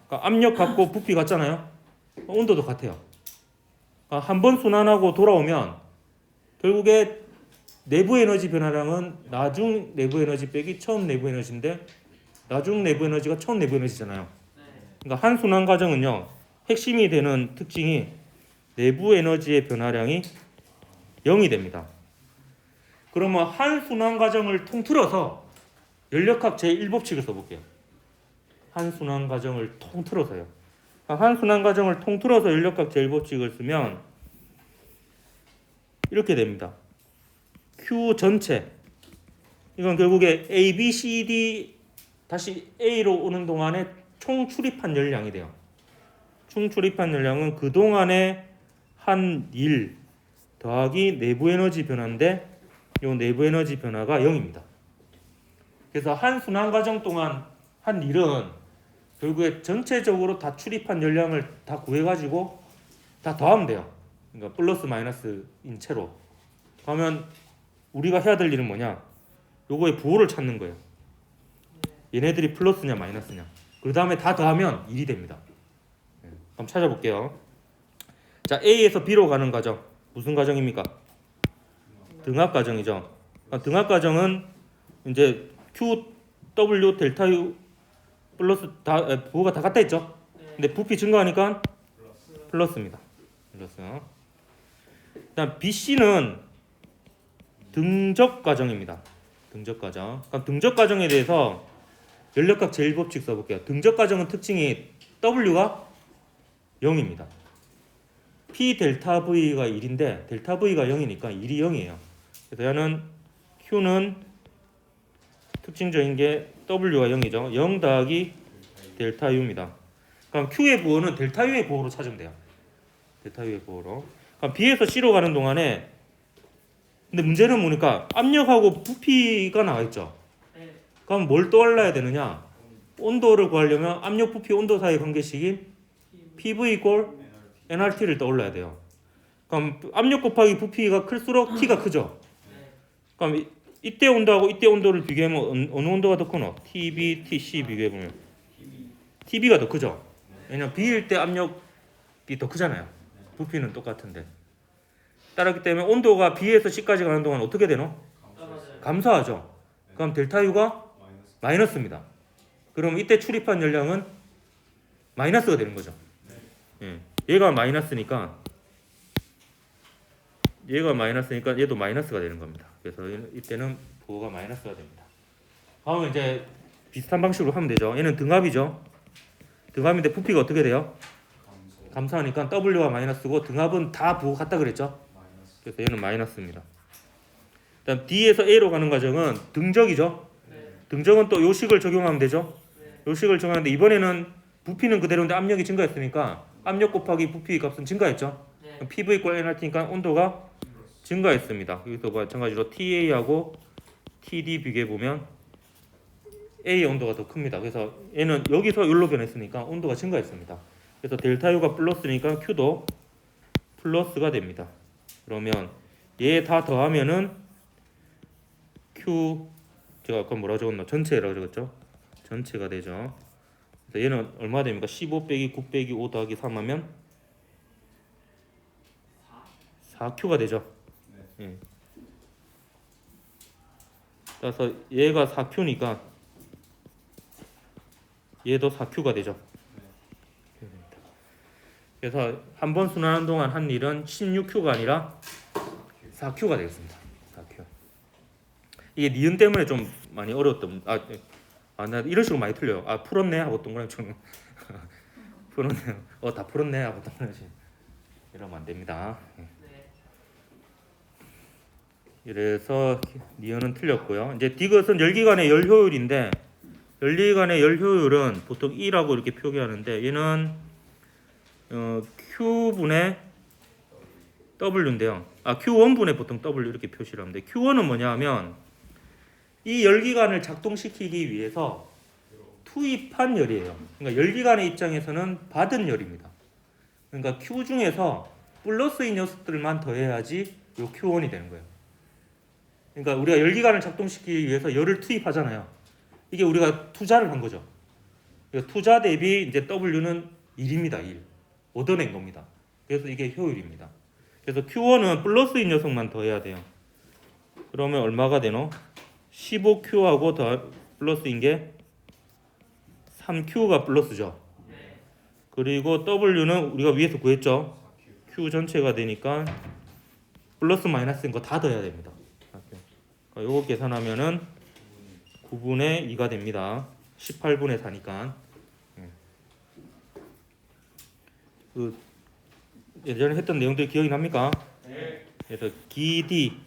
그러니까 압력 같고 부피 같잖아요. 온도도 같아요. 그러니까 한 번 순환하고 돌아오면 결국에 내부 에너지 변화량은 나중 내부 에너지 빼기 처음 내부 에너지인데 나중 내부 에너지가 처음 내부 에너지잖아요. 그러니까 한 순환 과정은요. 핵심이 되는 특징이 내부 에너지의 변화량이 0이 됩니다. 그러면 한 순환 과정을 통틀어서 연력학 제1법칙을 써볼게요. 한 순환 과정을 통틀어서요. 한 순환 과정을 통틀어서 연력학 제1법칙을 쓰면 이렇게 됩니다. Q 전체 이건 결국에 A, B, C, D 다시 A로 오는 동안에 총 출입한 열량이 돼요. 총 출입한 열량은 그동안에 한 일 더하기 내부 에너지 변화인데 이 내부 에너지 변화가 0입니다. 그래서 한 순환 과정 동안 한 일은 결국에 전체적으로 다 출입한 열량을 다 구해가지고 다 더하면 돼요. 그러니까 플러스 마이너스인 채로. 그러면 우리가 해야 될 일은 뭐냐? 요거의 부호를 찾는 거예요. 얘네들이 플러스냐 마이너스냐. 그 다음에 다 더하면 1이 됩니다. 한번 찾아볼게요. 자, A에서 B로 가는 과정. 무슨 과정입니까? 등압 과정이죠. 등압 과정은 이제 Q, W, 델타 U 플러스 부호가 다 같다 했죠. 근데 부피 증가하니까 플러스입니다. 플러스. 그다음 BC는 등적 과정입니다. 등적 과정. 그럼 등적 과정에 대해서 연력학 제1법칙 써볼게요. 등적 과정은 특징이 W가 0입니다. P 델타 V가 1인데 델타 V가 0이니까 1이 0이에요. 그래서 얘는 Q는 특징적인 게 W가 0이죠. 0 더하기 델타 U입니다. 그럼 Q의 부호는 델타 U의 부호로 찾으면 돼요. 델타 U의 부호로. 그럼 B에서 C로 가는 동안에 근데 문제는 뭐니까 압력하고 부피가 나와 있죠. 그럼 뭘 떠올라야 되느냐? 온도를 구하려면 압력, 부피, 온도 사이의 관계식인 PV 이꼴 nRT를 떠올라야 돼요. 그럼 압력 곱하기 부피가 클수록 T가 크죠. 그럼 이때 온도하고 이때 온도를 비교하면 어느 온도가 더 크노? TB, TC 비교해보면 TB가 더 크죠. 왜냐면 B일 때 압력이 더 크잖아요. 부피는 똑같은데. 따랐기 때문에 온도가 B에서 C까지 가는 동안 어떻게 되노? 감소하죠. 그럼 델타 U가 마이너스입니다. 그럼 이때 출입한 열량은 마이너스가 되는 거죠. 얘가 마이너스니까 얘도 마이너스가 되는 겁니다. 그래서 이때는 부호가 마이너스가 됩니다. 다음은 이제 비슷한 방식으로 하면 되죠. 얘는 등압이죠. 등압인데 부피가 어떻게 돼요? 감소하니까 W가 마이너스고 등압은 다 부호 같다 그랬죠. 그래서 얘는 마이너스입니다. 그다음 D에서 A로 가는 과정은 등적이죠. 등적은 또 요식을 적용하면 되죠. 요식을 적용하는데 이번에는 부피는 그대로인데 압력이 증가했으니까 압력 곱하기 부피 값은 증가했죠. PV 이꼴 nRT니까 온도가 증가했습니다. 여기서 마찬가지로 TA하고 TD 비교해 보면 A의 온도가 더 큽니다. 그래서 얘는 여기서 여기로 변했으니까 온도가 증가했습니다. 그래서 델타 U가 플러스니까 Q도 플러스가 됩니다. 그러면 얘 다 더하면은 Q 제가 아까 뭐라 적었나? 전체라고 적었죠? 전체가 되죠. 그래서 얘는 얼마 됩니까? 15 빼기 9 빼기 5 더하기 3 하면 4Q가 되죠. 예. 그래서 얘가 4Q니까 얘도 4Q가 되죠. 그래서 한 번 순환하는 동안 한 일은 16Q가 아니라 4Q가 되겠습니다. 4Q. 이게 니은 때문에 좀 많이 어려웠던 나 이런 식으로 많이 틀려요. 풀었네 하고 동그라미 좀 풀었네. 다 풀었네 하고 동그라미 이러면 안 됩니다. 이래서 니은은 틀렸고요. 이제 디귿은 열기관의 열 효율인데 열기관의 열 효율은 보통 E라고 이렇게 표기하는데 얘는 Q분의 W인데요. Q1분의 보통 W 이렇게 표시를 하는데 Q1은 뭐냐 하면 이 열기관을 작동시키기 위해서 투입한 열이에요. 그러니까 열기관의 입장에서는 받은 열입니다. 그러니까 Q 중에서 플러스인 녀석들만 더해야지 요 Q1이 되는 거예요. 그러니까 우리가 열기관을 작동시키기 위해서 열을 투입하잖아요. 이게 우리가 투자를 한 거죠. 그러니까 투자 대비 이제 W는 1입니다. 1. 얻어낸 겁니다. 그래서 이게 효율입니다. 그래서 Q1은 플러스인 녀석만 더해야 돼요. 그러면 얼마가 되노? 15Q하고 더 플러스인 게 3Q가 플러스죠. 그리고 W는 우리가 위에서 구했죠. Q 전체가 되니까 플러스 마이너스인 거 다 더해야 됩니다. 요거 계산하면은 9분의 2가 됩니다. 18분의 4니까. 그 예전에 했던 내용들 기억이 납니까? 네. 그래서 기D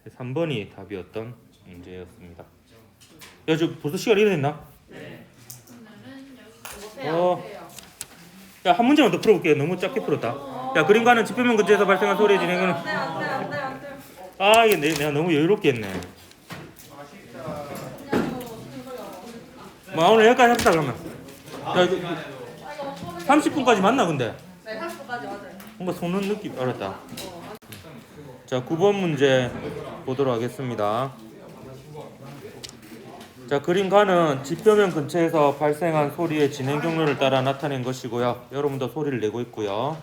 3번이 답이었던 문제였습니다. 야, 저 벌써 시간이 이래 됐나? 네. 야, 한 문제만 더 풀어볼게요. 너무 짧게 풀었다. 야, 그림과는 지표면 근처에서 발생한 소리의 진행은 이게 내가 너무 여유롭게 했네. 오늘 여기까지 합시다 그러면. 야, 이거 30분까지 맞나 근데? 네, 30분까지 맞아요. 뭔가 손은 느낌 알았다. 자, 9번 문제 보도록 하겠습니다. 자, 그림가는 지표면 근처에서 발생한 소리의 진행 경로를 따라 나타낸 것이고요. 여러분도 소리를 내고 있고요.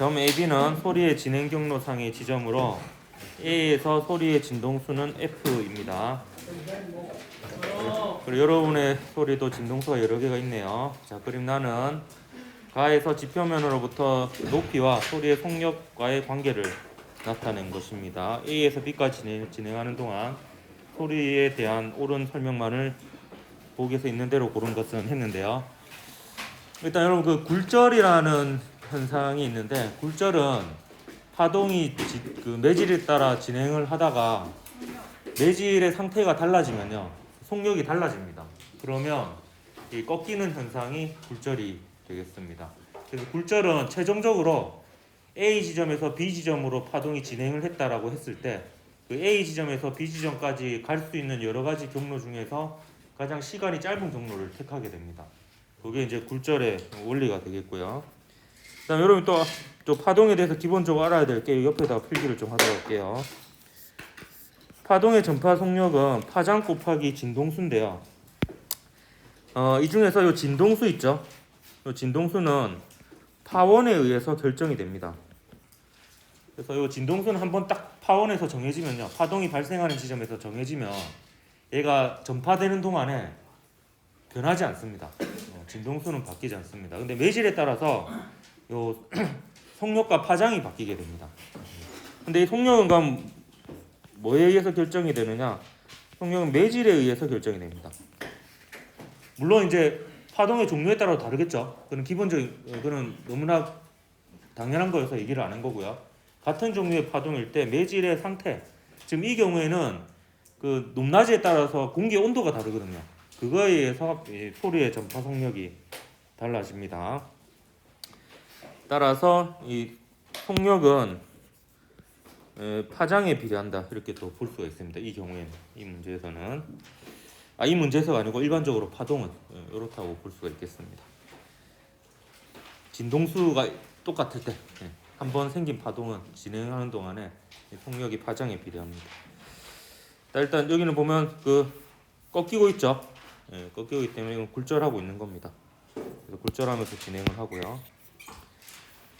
점 AB는 소리의 진행 경로상의 지점으로 A에서 소리의 진동수는 F입니다. 그리고 여러분의 소리도 진동수가 여러 개가 있네요. 자, 그럼 나는 가에서 지표면으로부터 높이와 소리의 속력과의 관계를 나타낸 것입니다. A에서 B까지 진행하는 동안 소리에 대한 옳은 설명만을 보기에서 있는 대로 고른 것은 했는데요. 일단 여러분 그 굴절이라는 현상이 있는데, 굴절은 파동이 그 매질에 따라 진행을 하다가 매질의 상태가 달라지면요 속력이 달라집니다. 그러면 이 꺾이는 현상이 굴절이 되겠습니다. 그래서 굴절은 최종적으로 A 지점에서 B 지점으로 파동이 진행을 했다라고 했을 때 그 A 지점에서 B 지점까지 갈 수 있는 여러 가지 경로 중에서 가장 시간이 짧은 경로를 택하게 됩니다. 그게 이제 굴절의 원리가 되겠고요. 그다음 여러분 또 파동에 대해서 기본적으로 알아야 될 게 옆에다가 필기를 좀 하도록 할게요. 파동의 전파 속력은 파장 곱하기 진동수인데요. 이 중에서 이 진동수 있죠? 이 진동수는 파원에 의해서 결정이 됩니다. 그래서 이 진동수는 한번 딱 파원에서 정해지면요, 파동이 발생하는 지점에서 정해지면 얘가 전파되는 동안에 변하지 않습니다. 진동수는 바뀌지 않습니다. 근데 매질에 따라서 요 속력과 파장이 바뀌게 됩니다. 근데 이 속력은 그럼 뭐에 의해서 결정이 되느냐? 속력은 매질에 의해서 결정이 됩니다. 물론 이제 파동의 종류에 따라 다르겠죠. 그는 기본적인, 그는 너무나 당연한 거여서 얘기를 안 한 거고요. 같은 종류의 파동일 때 매질의 상태, 지금 이 경우에는 그 높낮이에 따라서 공기 온도가 다르거든요. 그거에 의해서 소리의 전파 속력이 달라집니다. 따라서 이 속력은 파장에 비례한다, 이렇게 또 볼 수가 있습니다. 이 경우에는, 이 문제에서는, 이 문제에서가 아니고 일반적으로 파동은 이렇다고 볼 수가 있겠습니다. 진동수가 똑같을 때 한번 생긴 파동은 진행하는 동안에 속력이 파장에 비례합니다. 일단 여기는 보면 그 꺾이고 있죠. 꺾이고 있기 때문에 이건 굴절하고 있는 겁니다. 그래서 굴절하면서 진행을 하고요.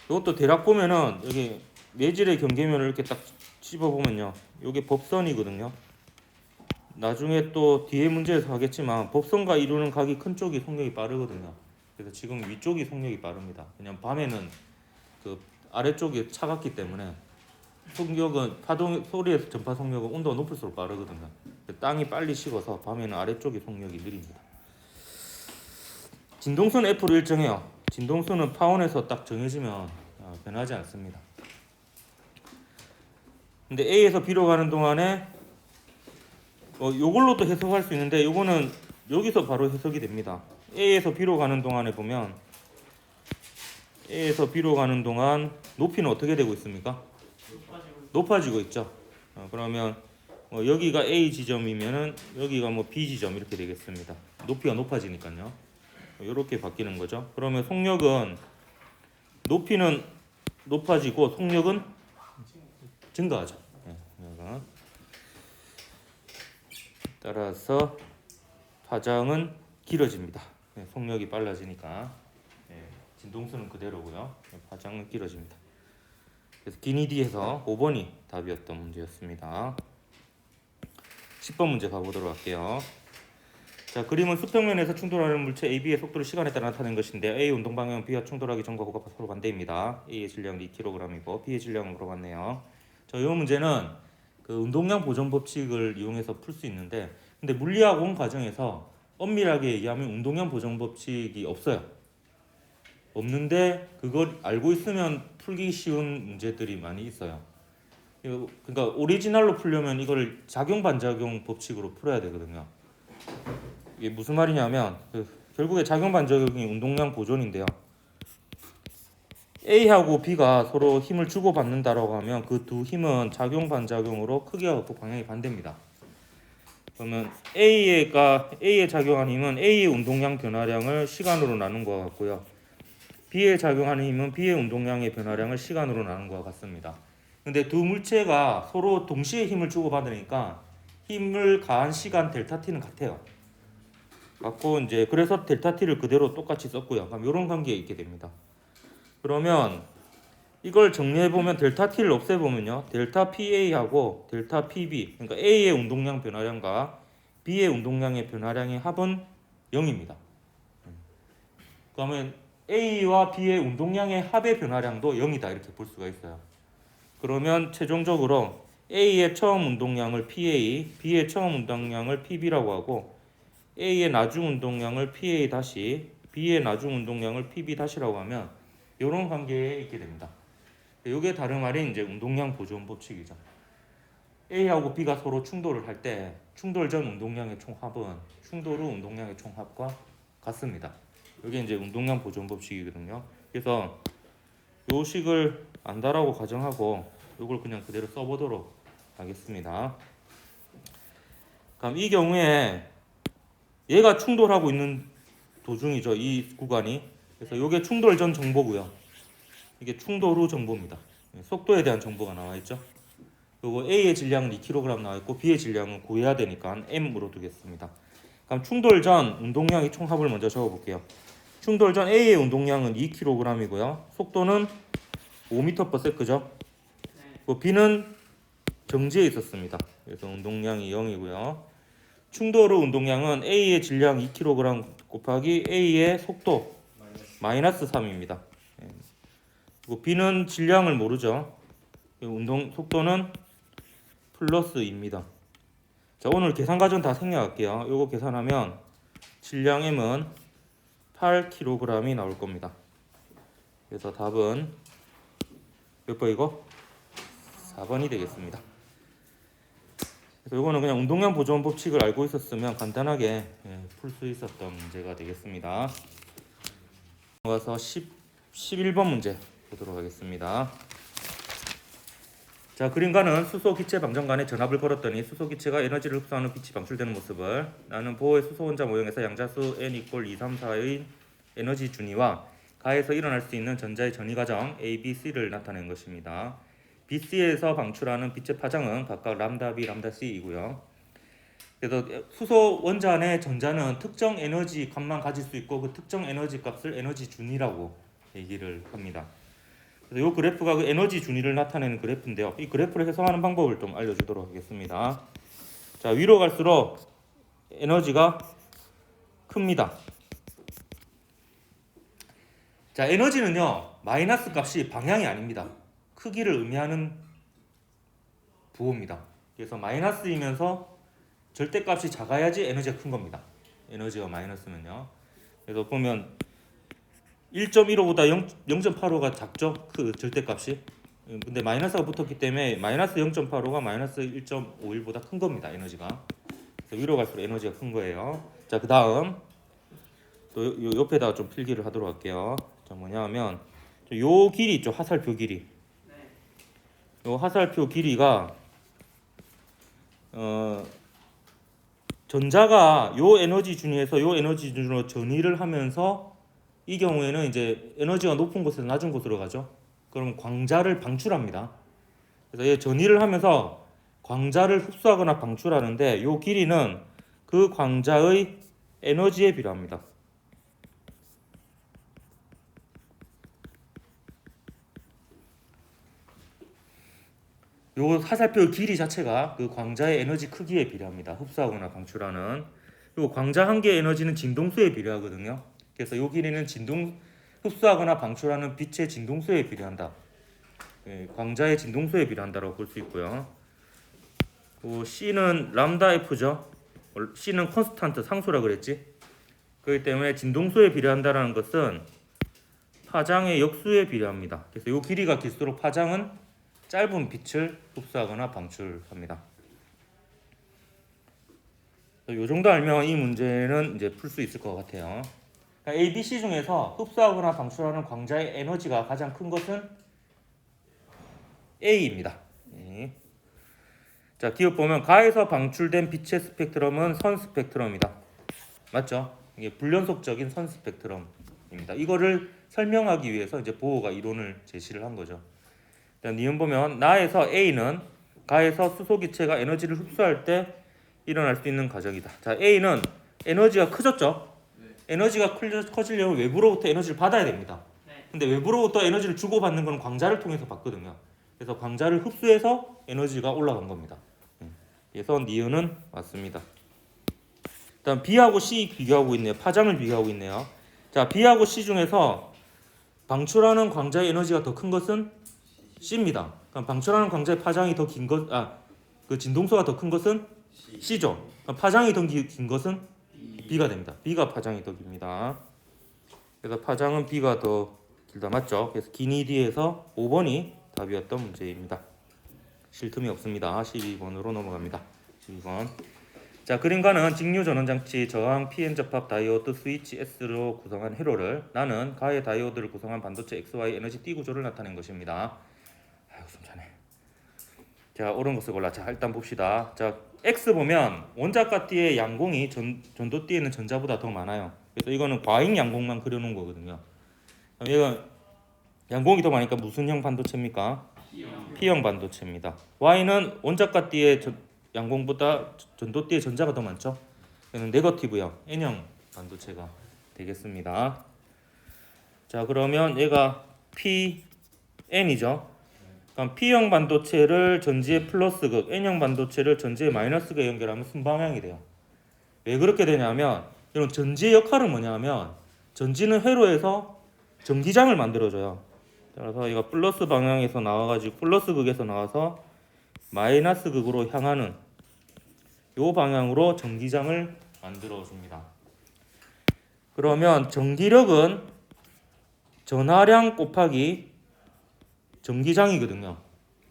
이것도 대략 보면은 여기 매질의 경계면을 이렇게 딱 찝어보면요, 이게 법선이거든요. 나중에 또 뒤에 문제에서 하겠지만 법선과 이루는 각이 큰 쪽이 속력이 빠르거든요. 그래서 지금 위쪽이 속력이 빠릅니다. 그냥 밤에는 그 아래쪽이 차갑기 때문에 속력은 파동 소리의 전파 속력은 온도가 높을수록 빠르거든요. 땅이 빨리 식어서 밤에는 아래쪽이 속력이 느립니다. 진동수는 F로 일정해요. 진동수는 파원에서 딱 정해지면 변하지 않습니다. 근데 A에서 B로 가는 동안에 요걸로 또 해석할 수 있는데, 요거는 여기서 바로 해석이 됩니다. A에서 B로 가는 동안에 보면 A에서 B로 가는 동안 높이는 어떻게 되고 있습니까? 높아지고 있죠. 그러면 여기가 A 지점이면은 여기가 뭐 B 지점 이렇게 되겠습니다. 높이가 높아지니까요. 이렇게 바뀌는 거죠. 그러면 속력은, 높이는 높아지고 속력은 증가하죠. 따라서 파장은 길어집니다. 속력이 빨라지니까. 진동수는 그대로고요. 파장은 길어집니다. 그래서 기니디에서 5번이 답이었던 문제였습니다. 10번 문제 가보도록 할게요. 자, 그림은 수평면에서 충돌하는 물체 AB의 속도를 시간에 따라 나타낸 것인데, A 운동 방향은 B와 충돌하기 전과 후가 서로 반대입니다. A의 질량은 2kg이고 B의 질량은 물어봤네요. 자, 이 문제는 그 운동량 보존 법칙을 이용해서 풀 수 있는데, 근데 물리학 원 과정에서 엄밀하게 얘기하면 운동량 보존 법칙이 없어요. 없는데 그걸 알고 있으면 풀기 쉬운 문제들이 많이 있어요. 그러니까 오리지널로 풀려면 이걸 작용 반작용 법칙으로 풀어야 되거든요. 이게 무슨 말이냐면 결국에 작용 반작용이 운동량 보존인데요. A하고 B가 서로 힘을 주고 받는다라고 하면 그 두 힘은 작용 반작용으로 크기와 극복 방향이 반대입니다. 그러면 A에 작용하는 힘은 A의 운동량 변화량을 시간으로 나눈 것과 같고요. B에 작용하는 힘은 B의 운동량의 변화량을 시간으로 나눈 것과 같습니다. 근데 두 물체가 서로 동시에 힘을 주고 받으니까 힘을 가한 시간 델타 T는 같아요. 같고 이제 그래서 델타 T를 그대로 똑같이 썼고요. 그럼 이런 관계에 있게 됩니다. 그러면 이걸 정리해 보면 델타 T를 없애 보면요. 델타 PA하고 델타 PB, 그러니까 A의 운동량 변화량과 B의 운동량의 변화량의 합은 0입니다. 그러면 A와 B의 운동량의 합의 변화량도 0이다 이렇게 볼 수가 있어요. 그러면 최종적으로 A의 처음 운동량을 PA, B의 처음 운동량을 PB라고 하고 A의 나중 운동량을 PA 다시, B의 나중 운동량을 PB 다시라고 하면 이런 관계에 있게 됩니다. 이게 다름 아닌 이제 운동량 보존 법칙이죠. A하고 B가 서로 충돌을 할 때 충돌 전 운동량의 총합은 충돌 후 운동량의 총합과 같습니다. 이게 이제 운동량 보존 법칙이거든요. 그래서 요 식을 안다라고 가정하고 이걸 그냥 그대로 써보도록 하겠습니다. 그럼 이 경우에 얘가 충돌하고 있는 도중이죠. 이 구간이. 그래서 이게 충돌 전 정보고요. 이게 충돌 후 정보입니다. 속도에 대한 정보가 나와 있죠. 그리고 A의 질량은 2kg 나와 있고 B의 질량은 구해야 되니까 M으로 두겠습니다. 그럼 충돌 전 운동량의 총합을 먼저 적어 볼게요. 충돌 전 A의 운동량은 2kg이고요. 속도는 5m/s죠. 그리고 B는 정지해 있었습니다. 그래서 운동량이 0이고요. 충돌 후 운동량은 A의 질량 2kg 곱하기 A의 속도 마이너스 3입니다. 그리고 B는 질량을 모르죠. 운동 속도는 플러스 2입니다. 자, 오늘 계산 과정 다 생략할게요. 요거 계산하면 질량 M은 8kg이 나올 겁니다. 그래서 답은 몇 번이고? 4번이 되겠습니다. 그래서 이거는 그냥 운동량 보존 법칙을 알고 있었으면 간단하게 풀 수 있었던 문제가 되겠습니다. 넘어가서 11번 문제 보도록 하겠습니다. 자, 그림과는 수소 기체 방전 간에 전압을 걸었더니 수소 기체가 에너지를 흡수하는 빛이 방출되는 모습을 나는 보호의 수소 원자 모형에서 양자수 n = 2, 3, 4의 에너지 준위와 가에서 일어날 수 있는 전자의 전위 과정 A, B, C를 나타낸 것입니다. BC에서 방출하는 빛의 파장은 각각 람다 B, 람다 C이고요. 그래서 수소 원자 안의 전자는 특정 에너지 값만 가질 수 있고 그 특정 에너지 값을 에너지 준위라고 얘기를 합니다. 그래서 이 그래프가 그 에너지 준위를 나타내는 그래프인데요. 이 그래프를 해석하는 방법을 좀 알려주도록 하겠습니다. 자, 위로 갈수록 에너지가 큽니다. 자, 에너지는요 마이너스 값이 방향이 아닙니다. 크기를 의미하는 부호입니다. 그래서 마이너스이면서 절대값이 작아야지 에너지가 큰 겁니다. 에너지가 마이너스면요. 그래서 보면 1.15보다 0.85가 작죠? 그 절대값이. 근데 마이너스가 붙었기 때문에 마이너스 0.85가 마이너스 1.51보다 큰 겁니다. 에너지가. 그래서 위로 갈수록 에너지가 큰 거예요. 자, 그 다음 또 옆에다가 좀 필기를 하도록 할게요. 자, 뭐냐면 요 길이 있죠. 화살표 길이. 요 화살표 길이가 전자가 요 에너지 준위에서 요 에너지 준위로 전위를 하면서 이 경우에는 이제 에너지가 높은 곳에서 낮은 곳으로 가죠. 그럼 광자를 방출합니다. 그래서 얘 전위를 하면서 광자를 흡수하거나 방출하는데 요 길이는 그 광자의 에너지에 비례합니다. 요 화살표 길이 자체가 그 광자의 에너지 크기에 비례합니다. 흡수하거나 방출하는. 그리고 광자 한 개의 에너지는 진동수에 비례하거든요. 그래서 요 길이는 흡수하거나 방출하는 빛의 진동수에 비례한다. 광자의 진동수에 비례한다고 볼 수 있고요. C는 람다 F죠. C는 컨스탄트 상수라 그랬지. 그렇기 때문에 진동수에 비례한다는 것은 파장의 역수에 비례합니다. 그래서 요 길이가 길수록 파장은 짧은 빛을 흡수하거나 방출합니다. 이 정도 알면 이 문제는 이제 풀 수 있을 것 같아요. 그러니까 A, B, C 중에서 흡수하거나 방출하는 광자의 에너지가 가장 큰 것은 A입니다. 네. 자, 기억 보면 가에서 방출된 빛의 스펙트럼은 선 스펙트럼이다. 맞죠? 이게 불연속적인 선 스펙트럼입니다. 이거를 설명하기 위해서 이제 보호가 이론을 제시를 한 거죠. 니은 보면 나에서 A는 가에서 수소 기체가 에너지를 흡수할 때 일어날 수 있는 과정이다. 자, A는 에너지가 커졌죠? 네. 에너지가 커지려면 외부로부터 에너지를 받아야 됩니다. 네. 근데 외부로부터 에너지를 주고받는 건 광자를 통해서 받거든요. 그래서 광자를 흡수해서 에너지가 올라간 겁니다. 그래서 니은은 맞습니다. 일단 B하고 C 비교하고 있네요. 파장을 비교하고 있네요. 자, B하고 C 중에서 방출하는 광자의 에너지가 더 큰 것은 C입니다. 그럼 방출하는 광자의 파장이 더 긴 것, 그 진동수가 더 큰 것은 C죠. 그럼 파장이 더 긴 것은 B가 됩니다. B가 파장이 더 깁니다. 그래서 파장은 B가 더 길다, 맞죠? 그래서 기니 D에서 5번이 답이었던 문제입니다. 쉴 틈이 없습니다. 12번으로 넘어갑니다. 12번. 자, 그림과는 직류 전원장치 저항 PN 접합 다이오드 스위치 S로 구성한 회로를 나는 가해 다이오드를 구성한 반도체 XY 에너지 T 구조를 나타낸 것입니다. 아이고 숨차네. 자, 옳은 것을 골라. 자, 일단 봅시다. 자, X 보면 원자과 D의 양공이 전도 D에는 전자보다 더 많아요. 그래서 이거는 과잉 양공만 그려놓은 거거든요. 이건 양공이 더 많으니까 무슨 형 반도체입니까? P형 반도체입니다. Y는 원자과 D의 양공보다 전도 D의 전자가 더 많죠. 이는 네거티브형 N형 반도체가 되겠습니다. 자, 그러면 얘가 PN이죠. 그럼 P형 반도체를 전지의 플러스극, N형 반도체를 전지의 마이너스극에 연결하면 순방향이 돼요. 왜 그렇게 되냐면 이런 전지의 역할은 뭐냐면 전지는 회로에서 전기장을 만들어줘요. 따라서 이거 플러스 방향에서 나와가지고 플러스 극에서 나와서 마이너스 극으로 향하는 요 방향으로 전기장을 만들어줍니다. 그러면 전기력은 전하량 곱하기 전기장이거든요.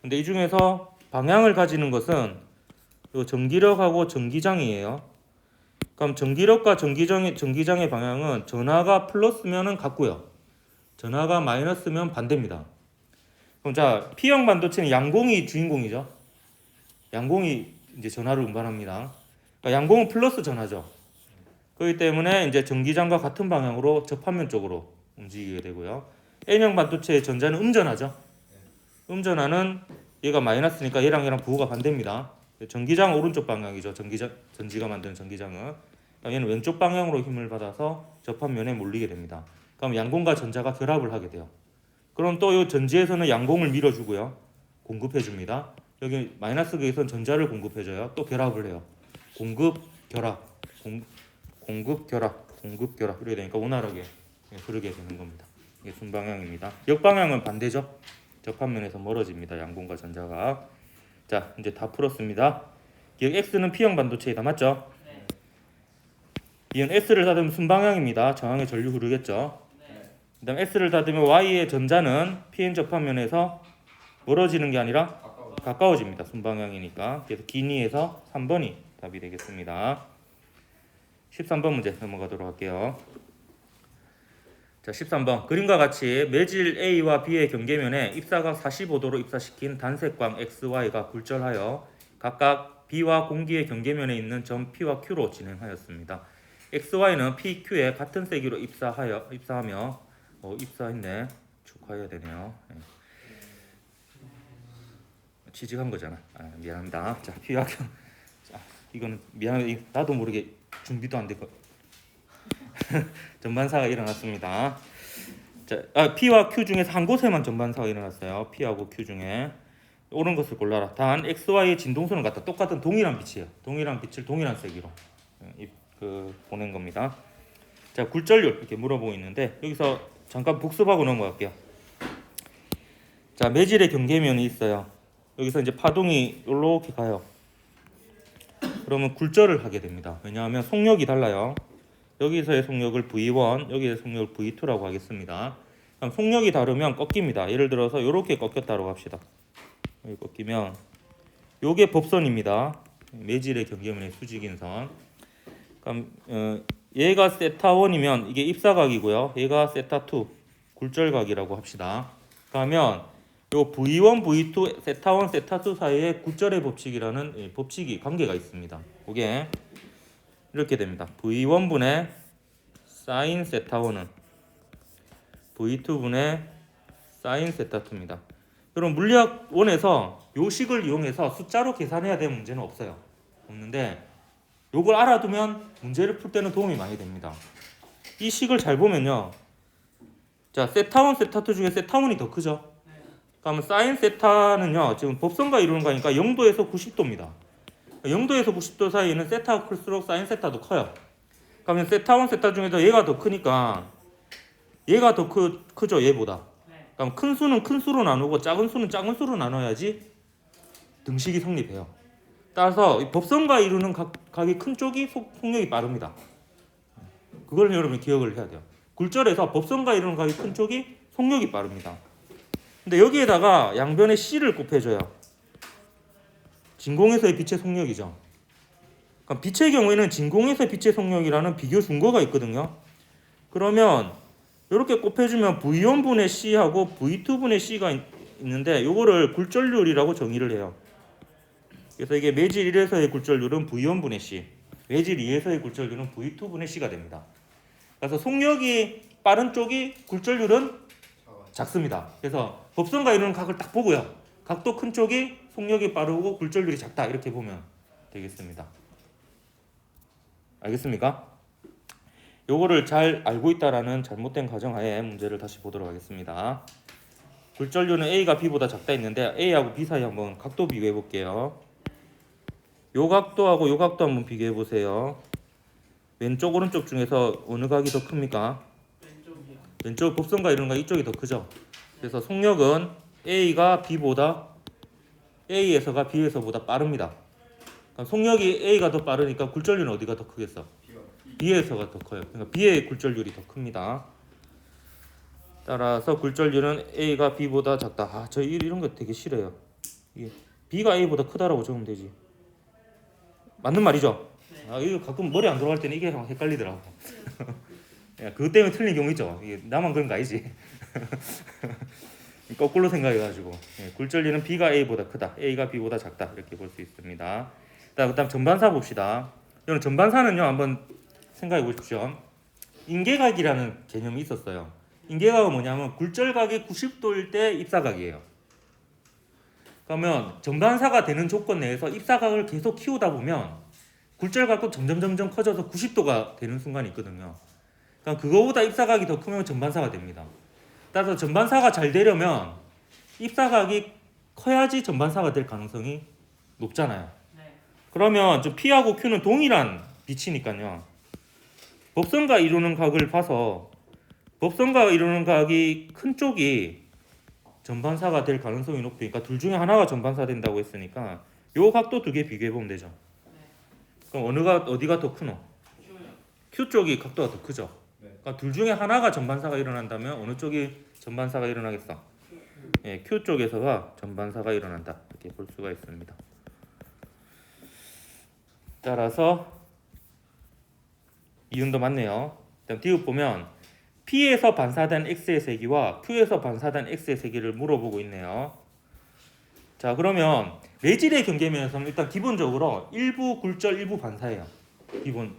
근데 이 중에서 방향을 가지는 것은 요 전기력하고 전기장이에요. 그럼 전기력과 전기장의 방향은 전하가 플러스면은 같고요. 전하가 마이너스면 반대입니다. 그럼 자, P형 반도체는 양공이 주인공이죠. 양공이 이제 전하를 운반합니다. 그러니까 양공은 플러스 전하죠. 그렇기 때문에 이제 전기장과 같은 방향으로 접합면 쪽으로 움직이게 되고요. N형 반도체의 전자는 음전하죠. 음전하는 얘가 마이너스니까 얘랑 부호가 반대입니다. 전기장 오른쪽 방향이죠. 전지가 만드는 전기장은. 그러니까 얘는 왼쪽 방향으로 힘을 받아서 접합면에 몰리게 됩니다. 그럼 양공과 전자가 결합을 하게 돼요. 그럼 또 이 전지에서는 양공을 밀어주고요. 공급해줍니다. 여기 마이너스 극에서는 전자를 공급해줘요. 또 결합을 해요. 공급, 결합, 공급, 결합, 공급, 결합 이렇게 되니까 원활하게 흐르게 되는 겁니다. 이게 순방향입니다. 역방향은 반대죠. 접합면에서 멀어집니다. 양공과 전자가. 자, 이제 다 풀었습니다. 여기 X는 P형 반도체이다. 맞죠? 네. 이건 S를 닫으면 순방향입니다. 저항의 전류 흐르겠죠. 네. 그 다음 S를 닫으면 Y의 전자는 PN 접합면에서 멀어지는 게 아니라 가까워집니다. 순방향이니까. 그래서 기니에서 3번이 답이 되겠습니다. 13번 문제 넘어가도록 할게요. 자, 13번. 그림과 같이 매질 A와 B의 경계면에 입사각 45도로 입사시킨 단색광 XY가 굴절하여 각각 B와 공기의 경계면에 있는 점 P와 Q로 진행하였습니다. XY는 PQ에 같은 세기로 입사하며 입사했네. 축하해야 되네요. 네. 취직한 거잖아. 미안합니다. 자, P와 Q. 자, 이거는 미안해. 나도 모르게 준비도 안 되고 전반사가 일어났습니다. 자, P와 Q 중에서 한 곳에만 전반사가 일어났어요. P하고 Q 중에 옳은 것을 골라라. 단 XY의 진동수는 같다. 똑같은 동일한 빛이에요. 동일한 빛을 동일한 세기로 보낸 겁니다. 자, 굴절률 이렇게 물어보고 있는데 여기서 잠깐 복습하고 넘어갈게요. 자, 매질의 경계면이 있어요. 여기서 이제 파동이 이렇게 가요. 그러면 굴절을 하게 됩니다. 왜냐하면 속력이 달라요. 여기서의 속력을 V1, 여기의 속력을 V2라고 하겠습니다. 그럼 속력이 다르면 꺾입니다. 예를 들어서 이렇게 꺾였다고 합시다. 여기 꺾이면 요게 법선입니다. 매질의 경계면의 수직인 선. 그럼 얘가 세타1이면 이게 입사각이고요. 얘가 세타2 굴절각이라고 합시다. 그러면 요 V1, V2, 세타1, 세타2 사이에 굴절의 법칙이라는 법칙이 관계가 있습니다. 그게 이렇게 됩니다. V1분의 사인 세타1은 V2분의 사인 세타2입니다. 여러분 물리학 1에서 요 식을 이용해서 숫자로 계산해야 되는 문제는 없는데 요걸 알아두면 문제를 풀 때는 도움이 많이 됩니다. 이 식을 잘 보면요. 자, 세타1, 세타2 중에 세타1이 더 크죠? 그러면 사인 세타는요, 지금 법선과 이루는 거니까 0도에서 90도입니다. 0도에서 90도 사이에는 세타가 클수록 사인 세타도 커요. 그러면 세타1, 세타 중에서 얘가 더 크니까 얘가 더 크죠, 얘보다. 그럼 큰 수는 큰 수로 나누고 작은 수는 작은 수로 나눠야지 등식이 성립해요. 따라서 이 법선과 이루는 각이 큰 쪽이 속력이 빠릅니다. 그걸 여러분이 기억을 해야 돼요. 굴절에서 법선과 이루는 각이 큰 쪽이 속력이 빠릅니다. 근데 여기에다가 양변에 C를 곱해줘요. 진공에서의 빛의 속력이죠. 그러니까 빛의 경우에는 진공에서의 빛의 속력이라는 비교 준거가 있거든요. 그러면 이렇게 곱해주면 V1분의 C하고 V2분의 C가 있는데 요거를 굴절률이라고 정의를 해요. 그래서 이게 매질 1에서의 굴절률은 V1분의 C, 매질 2에서의 굴절률은 V2분의 C가 됩니다. 그래서 속력이 빠른 쪽이 굴절률은 작습니다. 그래서 법선과 이루는 각을 딱 보고요. 각도 큰 쪽이 속력이 빠르고 굴절률이 작다 이렇게 보면 되겠습니다. 알겠습니까? 요거를 잘 알고 있다라는 잘못된 가정하에 문제를 다시 보도록 하겠습니다. 굴절률은 A가 B보다 작다 했는데 A하고 B 사이 한번 각도 비교해 볼게요. 요 각도하고 요 각도 한번 비교해 보세요. 왼쪽 오른쪽 중에서 어느 각이 더 큽니까? 왼쪽 법선과 이런 각 이쪽이 더 크죠. 그래서 속력은 A가 B보다 A에서가 B에서보다 빠릅니다. 그러니까 속력이 A가 더 빠르니까 굴절률은 어디가 더 크겠어? B에서가 더 커요. 그러니까 B의 굴절률이 더 큽니다. 따라서 굴절률은 A가 B보다 작다. 아, 저 이런 거 되게 싫어요. B가 A보다 크다라고 적으면 되지. 맞는 말이죠? 아, 이거 가끔 머리 안 돌아갈 때는 이게 헷갈리더라고. 그것 때문에 틀린 경우 있죠. 이게 나만 그런 거 아니지. 거꾸로 생각해가지고 굴절률은 B가 A보다 크다, A가 B보다 작다 이렇게 볼 수 있습니다. 그다음 전반사 봅시다. 이런 전반사는요 한번 생각해 보십시오. 인계각이라는 개념이 있었어요. 인계각은 뭐냐면 굴절각이 90도일 때 입사각이에요. 그러면 전반사가 되는 조건 내에서 입사각을 계속 키우다 보면 굴절각도 점점 커져서 90도가 되는 순간이 있거든요. 그러니까 그거보다 입사각이 더 크면 전반사가 됩니다. 따라서 전반사가 잘 되려면 입사각이 커야지 전반사가 될 가능성이 높잖아요. 그러면 좀 P하고 Q는 동일한 빛이니까요. 법선과 이루는 각을 봐서 법선과 이루는 각이 큰 쪽이 전반사가 될 가능성이 높으니까 둘 중에 하나가 전반사 된다고 했으니까 요 각도 두 개 비교해 보면 되죠. 그럼 어디가 더 크노? Q 쪽이 각도가 더 크죠. 그러니까 둘 중에 하나가 전반사가 일어난다면 어느 쪽이 전반사가 일어나겠어? Q 쪽에서가 전반사가 일어난다 이렇게 볼 수가 있습니다. 따라서 이윤도 맞네요. 그다음 디귿 보면 P에서 반사된 X의 세기와 Q에서 반사된 X의 세기를 물어보고 있네요. 자, 그러면 매질의 경계면에서는 일단 기본적으로 일부 굴절, 일부 반사예요.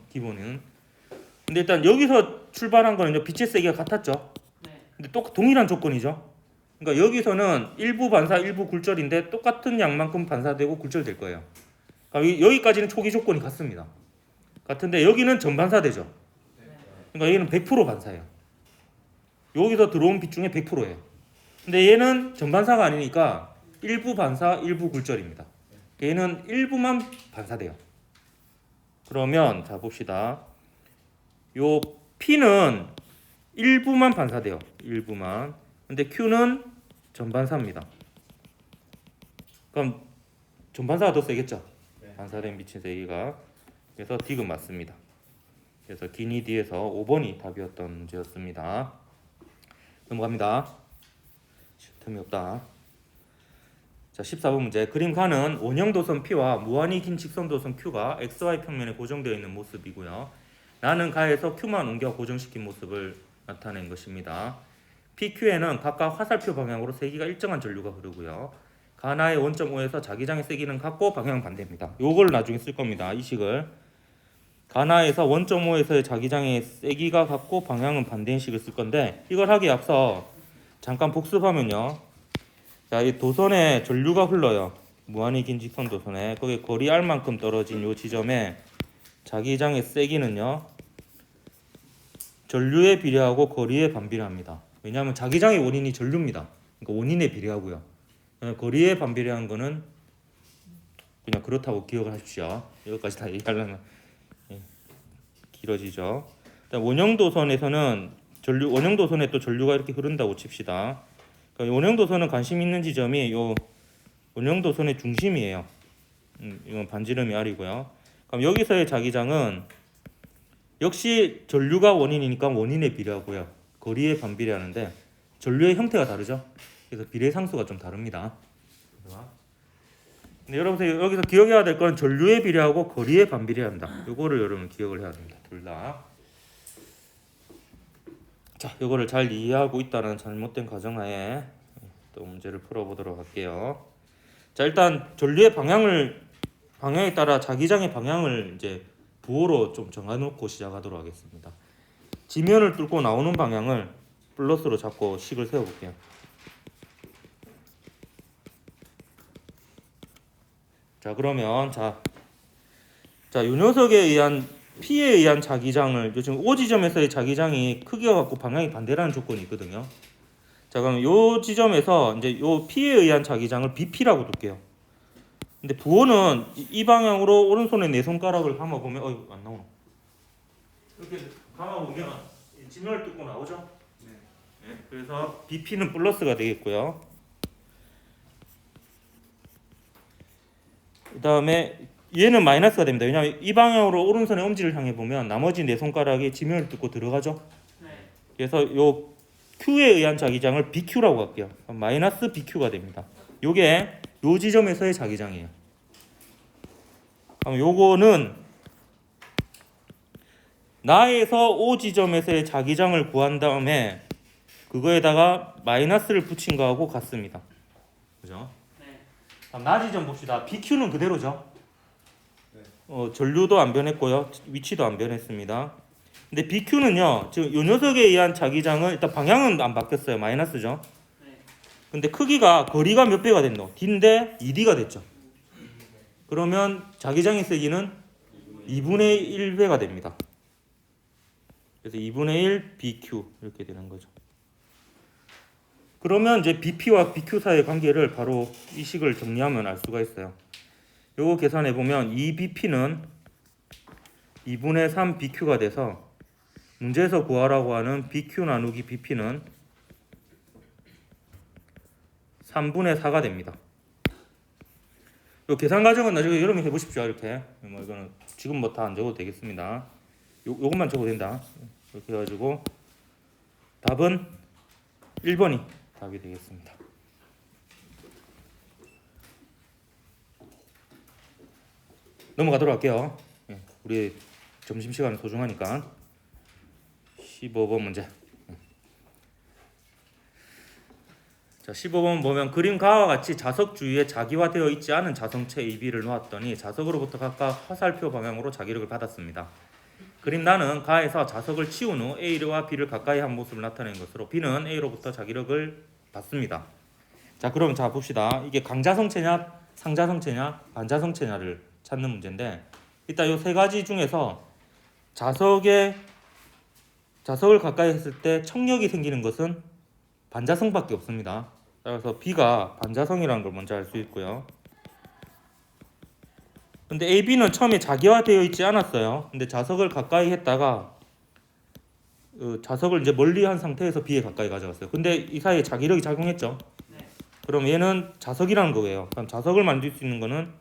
기본은. 근데 일단 여기서 출발한 거는 빛의 세기가 같았죠. 근데 또 동일한 조건이죠. 그러니까 여기서는 일부 반사, 일부 굴절인데 똑같은 양만큼 반사되고 굴절될 거예요. 그러니까 여기까지는 초기 조건이 같습니다. 같은데 여기는 전반사되죠. 그러니까 얘는 100% 반사예요. 여기서 들어온 빛 중에 100%예요. 근데 얘는 전반사가 아니니까 일부 반사, 일부 굴절입니다. 얘는 일부만 반사돼요. 그러면 자 봅시다. 요 P는 일부만 반사돼요. 일부만. 근데 Q는 전반사입니다. 그럼 전반사가 더 세겠죠. 반사된 빛의 세기가. 그래서 D가 맞습니다. 그래서 기니 D에서 5번이 답이었던 문제였습니다. 넘어갑니다. 틈이 없다. 자, 14번 문제. 그림 가는 원형 도선 P와 무한히 긴 직선 도선 Q가 XY 평면에 고정되어 있는 모습이고요. 나는 가에서 Q만 옮겨 고정시킨 모습을 나타낸 것입니다. PQ에는 각각 화살표 방향으로 세기가 일정한 전류가 흐르고요. 가나의 원점 O에서 자기장의 세기는 같고 방향 반대입니다. 요걸 나중에 쓸 겁니다. 이 식을. 가나에서 원점 O에서의 자기장의 세기가 같고 방향은 반대인 식을 쓸 건데 이걸 하기에 앞서 잠깐 복습하면요. 자, 이 도선에 전류가 흘러요. 무한히 긴 직선 도선에. 거기 거리 R만큼 떨어진 요 지점에 자기장의 세기는요. 전류에 비례하고 거리에 반비례합니다. 왜냐하면 자기장의 원인이 전류입니다. 그러니까 원인에 비례하고요. 거리에 반비례한 거는 그냥 그렇다고 기억을 하십시오. 여기까지 다 얘기하려면 길어지죠. 원형도선에서는 원형도선에 또 전류가 이렇게 흐른다고 칩시다. 그러니까 원형도선은 관심 있는 지점이 요 원형도선의 중심이에요. 이건 반지름이 R이고요. 그럼 여기서의 자기장은 역시 전류가 원인이니까 원인에 비례하고요. 거리에 반비례하는데 전류의 형태가 다르죠. 그래서 비례 상수가 좀 다릅니다. 근데 여러분 여기서 기억해야 될 건 전류에 비례하고 거리에 반비례한다. 요거를 여러분 기억을 해야 됩니다. 둘 다. 자, 요거를 잘 이해하고 있다는 잘못된 가정하에 또 문제를 풀어보도록 할게요. 자, 일단 전류의 방향에 따라 자기장의 방향을 이제 부호로 좀 정해놓고 시작하도록 하겠습니다. 지면을 뚫고 나오는 방향을 플러스로 잡고 식을 세워볼게요. 자, 그러면 자, 요 녀석에 의한 P에 의한 자기장을 지금 O 지점에서의 자기장이 크기가 같고 방향이 반대라는 조건이 있거든요. 자, 그럼 요 지점에서 이제 요 P에 의한 자기장을 BP라고 둘게요. 근데 부호는 이 방향으로 오른손에 네 손가락을 감아보면 안 나오나? 이렇게 감아보면 지면을 뚫고 나오죠? 네. 그래서 BP는 플러스가 되겠고요. 그 다음에 얘는 마이너스가 됩니다. 왜냐하면 이 방향으로 오른손의 엄지를 향해 보면 나머지 네 손가락이 지면을 뚫고 들어가죠? 네. 그래서 요 Q에 의한 자기장을 BQ라고 할게요. 마이너스 BQ가 됩니다. 요게 요 지점에서의 자기장이에요. 그럼 요거는 나에서 O 지점에서의 자기장을 구한 다음에 그거에다가 마이너스를 붙인 거하고 같습니다. 그죠? 네. 그럼 나 지점 봅시다. BQ는 그대로죠. 네. 전류도 안 변했고요. 위치도 안 변했습니다. 근데 BQ는요. 지금 요 녀석에 의한 자기장은 일단 방향은 안 바뀌었어요. 마이너스죠. 근데 크기가 거리가 몇 배가 됐노? D인데 2D가 됐죠. 그러면 자기장의 세기는 2분의 1배가 됩니다. 그래서 2분의 1 BQ 이렇게 되는 거죠. 그러면 이제 BP와 BQ 사이의 관계를 바로 이 식을 정리하면 알 수가 있어요. 요거 계산해 보면 2BP는 2분의 3 BQ가 돼서 문제에서 구하라고 하는 BQ 나누기 BP는 3분의 4가 됩니다. 요 계산 과정은 나중에 여러분이 해보십시오. 이렇게 이거는 지금 뭐 다 안 적어도 되겠습니다. 요것만 적어도 된다. 이렇게 해가지고 답은 1번이 답이 되겠습니다. 넘어가도록 할게요. 우리 점심시간 소중하니까 15번 문제. 자, 15번 보면 그림가와 같이 자석 주위에 자기화되어 있지 않은 자성체 AB를 놓았더니 자석으로부터 각각 화살표 방향으로 자기력을 받았습니다. 그림 나는 가에서 자석을 치운 후 A와 B를 가까이 한 모습을 나타낸 것으로 B는 A로부터 자기력을 받습니다. 자, 그럼 자 봅시다. 이게 강자성체냐 상자성체냐 반자성체냐를 찾는 문제인데 일단 이 세 가지 중에서 자석을 가까이 했을 때 청력이 생기는 것은 반자성밖에 없습니다. 따라서 B가 반자성이라는 걸 먼저 알 수 있고요. 근데 AB는 처음에 자기화되어 있지 않았어요. 근데 자석을 가까이 했다가 자석을 이제 멀리한 상태에서 B에 가까이 가져갔어요. 근데 이 사이에 자기력이 작용했죠. 네. 그럼 얘는 자석이라는 거예요. 그럼 자석을 만들 수 있는 거는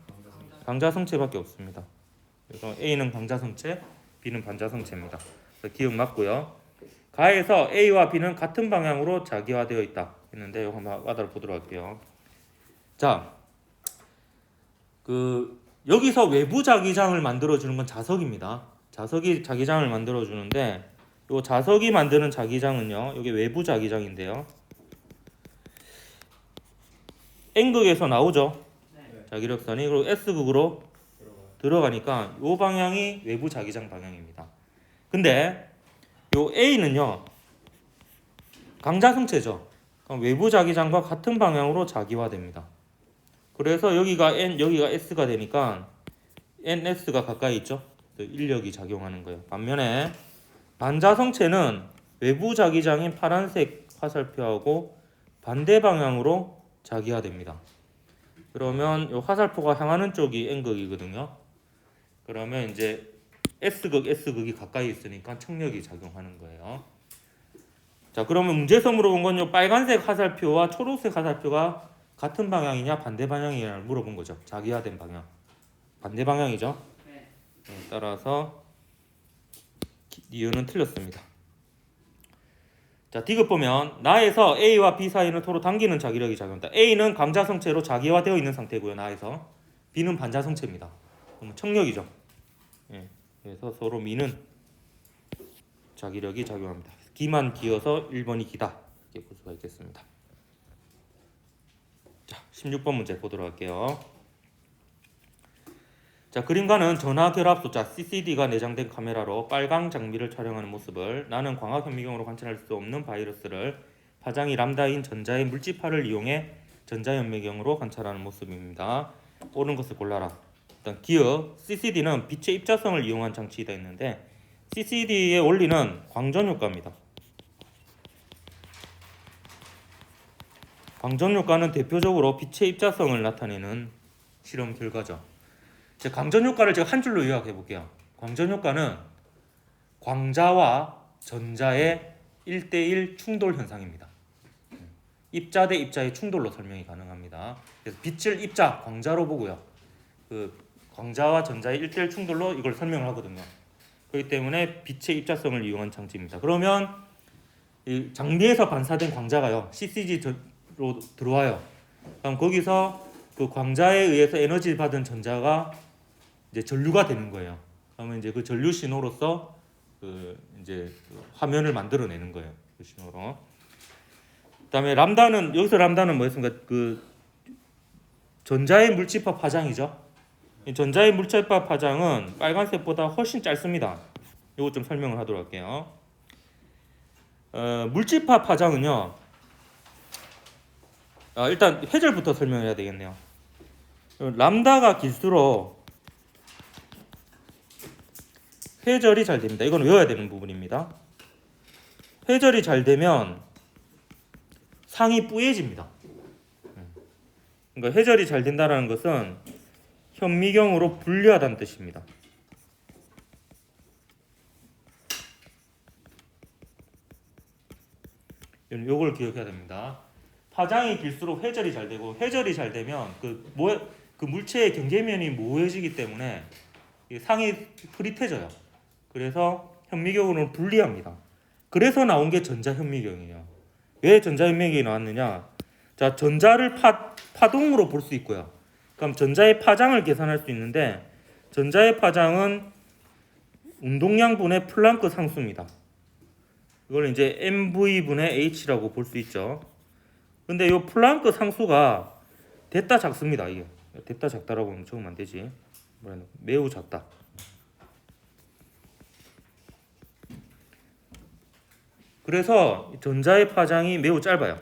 강자성체밖에 없습니다. 그래서 A는 강자성체, B는 반자성체입니다. 그래서 기억 맞고요. 가에서 A와 B는 같은 방향으로 자기화되어 있다 했는데 이거 한번 와다를 보도록 할게요. 자, 여기서 외부 자기장을 만들어주는 건 자석입니다. 자석이 자기장을 만들어주는데 이 자석이 만드는 자기장은요. 이게 외부 자기장인데요. N극에서 나오죠. 자기력선이 그리고 S극으로 들어가니까 이 방향이 외부 자기장 방향입니다. 근데 요 A는요 강자성체죠. 그럼 외부 자기장과 같은 방향으로 자기화됩니다. 그래서 여기가 N, 여기가 S가 되니까 NS가 가까이 있죠. 인력이 작용하는 거예요. 반면에 반자성체는 외부 자기장인 파란색 화살표하고 반대 방향으로 자기화됩니다. 그러면 이 화살표가 향하는 쪽이 N극이거든요. 그러면 이제 S극, S극이 가까이 있으니까 청력이 작용하는 거예요. 자, 그러면 문제에서 물어본 건 요 빨간색 화살표와 초록색 화살표가 같은 방향이냐 반대 방향이냐를 물어본 거죠. 자기화된 방향. 반대 방향이죠. 네. 따라서 이유는 틀렸습니다. 자, 디귿 보면 나에서 A와 B 사이는 서로 당기는 자기력이 작용한다. A는 감자성체로 자기화되어 있는 상태고요. 나에서 B는 반자성체입니다. 그러면 청력이죠. 예, 그래서 서로 미는 자기력이 작용합니다. 기만 기어서 1번이 기다. 이렇게 볼 수가 있겠습니다. 자, 16번 문제 보도록 할게요. 자, 그림과는 전화 결합 소자 CCD가 내장된 카메라로 빨강 장미를 촬영하는 모습을 나는 광학 현미경으로 관찰할 수 없는 바이러스를 파장이 람다인 전자의 물질파를 이용해 전자현미경으로 관찰하는 모습입니다. 옳은 것을 골라라. 일단 기어 CCD는 빛의 입자성을 이용한 장치이다 했는데 CCD의 원리는 광전 효과입니다. 광전 효과는 대표적으로 빛의 입자성을 나타내는 실험 결과죠. 광전 효과를 제가 한 줄로 요약해 볼게요. 광전 효과는 광자와 전자의 1대1 충돌 현상입니다. 입자 대 입자의 충돌로 설명이 가능합니다. 그래서 빛을 입자, 광자로 보고요. 그 광자와 전자의 1대1 충돌로 이걸 설명을 하거든요. 그렇기 때문에 빛의 입자성을 이용한 장치입니다. 그러면 이 장비에서 반사된 광자가요, CCD로 들어와요. 그럼 거기서 그 광자에 의해서 에너지를 받은 전자가 이제 전류가 되는 거예요. 그러면 이제 그 전류 신호로서 그 이제 화면을 만들어내는 거예요. 그 신호로. 그다음에 람다는 여기서 람다는 뭐였습니까? 그 전자의 물질파 파장이죠. 이 전자의 물질파 파장은 빨간색보다 훨씬 짧습니다. 이거 좀 설명을 하도록 할게요. 물질파 파장은요. 일단 회절부터 설명해야 되겠네요. 람다가 길수록 회절이 잘 됩니다. 이건 외워야 되는 부분입니다. 회절이 잘 되면 상이 뿌얘집니다. 그러니까 회절이 잘 된다는 것은 현미경으로 분리하다는 뜻입니다. 요걸 기억해야 됩니다. 파장이 길수록 회절이 잘 되고 회절이 잘 되면 그 물체의 경계면이 모호해지기 때문에 상이 흐릿해져요. 그래서 현미경으로 분리합니다. 그래서 나온 게 전자현미경이에요. 왜 전자현미경이 나왔느냐? 자, 전자를 파동으로 볼 수 있고요. 그럼 전자의 파장을 계산할 수 있는데 전자의 파장은 운동량분의 플랑크 상수입니다. 이걸 이제 mv분의 h라고 볼 수 있죠. 근데 이 플랑크 상수가 됐다 작습니다. 이게 됐다 작다라고 하면 적으면 안 되지. 매우 작다. 그래서 전자의 파장이 매우 짧아요.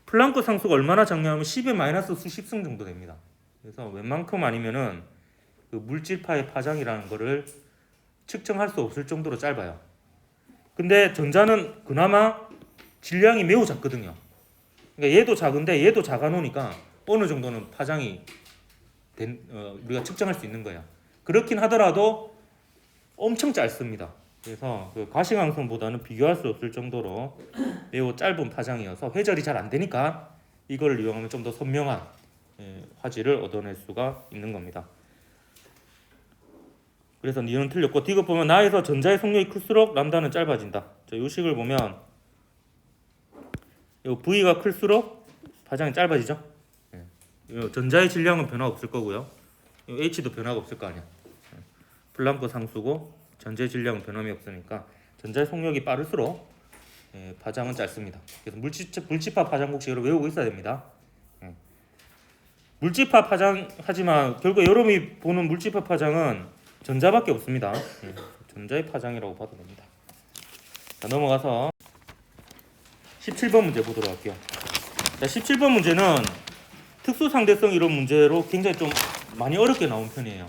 플랑크 상수가 얼마나 작냐면 10의 마이너스 수십승 정도 됩니다. 그래서 웬만큼 아니면은 그 물질파의 파장이라는 거를 측정할 수 없을 정도로 짧아요. 근데 전자는 그나마 질량이 매우 작거든요. 그러니까 얘도 작은데 얘도 작아 놓으니까 어느 정도는 파장이 우리가 측정할 수 있는 거예요. 그렇긴 하더라도 엄청 짧습니다. 그래서 그 가시광선보다는 비교할 수 없을 정도로 매우 짧은 파장이어서 회절이 잘 안 되니까 이걸 이용하면 좀 더 선명한 화질을 얻어낼 수가 있는 겁니다. 그래서 니은 틀렸고 디귿 보면 나에서 전자의 속력이 클수록 람다는 짧아진다. 이 식을 보면 이 V가 클수록 파장이 짧아지죠. 전자의 질량은 변화 없을 거고요. H도 변화가 없을 거 아니야. 플랑크 상수고 전자의 질량은 변함이 없으니까 전자의 속력이 빠를수록 파장은 짧습니다. 그래서 물질파 파장 공식을 외우고 있어야 됩니다. 물질파 파장 하지만 결국 여러분이 보는 물질파 파장은 전자밖에 없습니다. 전자의 파장이라고 봐도 됩니다. 자, 넘어가서 17번 문제 보도록 할게요. 자, 17번 문제는 특수상대성 이론 문제로 굉장히 좀 많이 어렵게 나온 편이에요.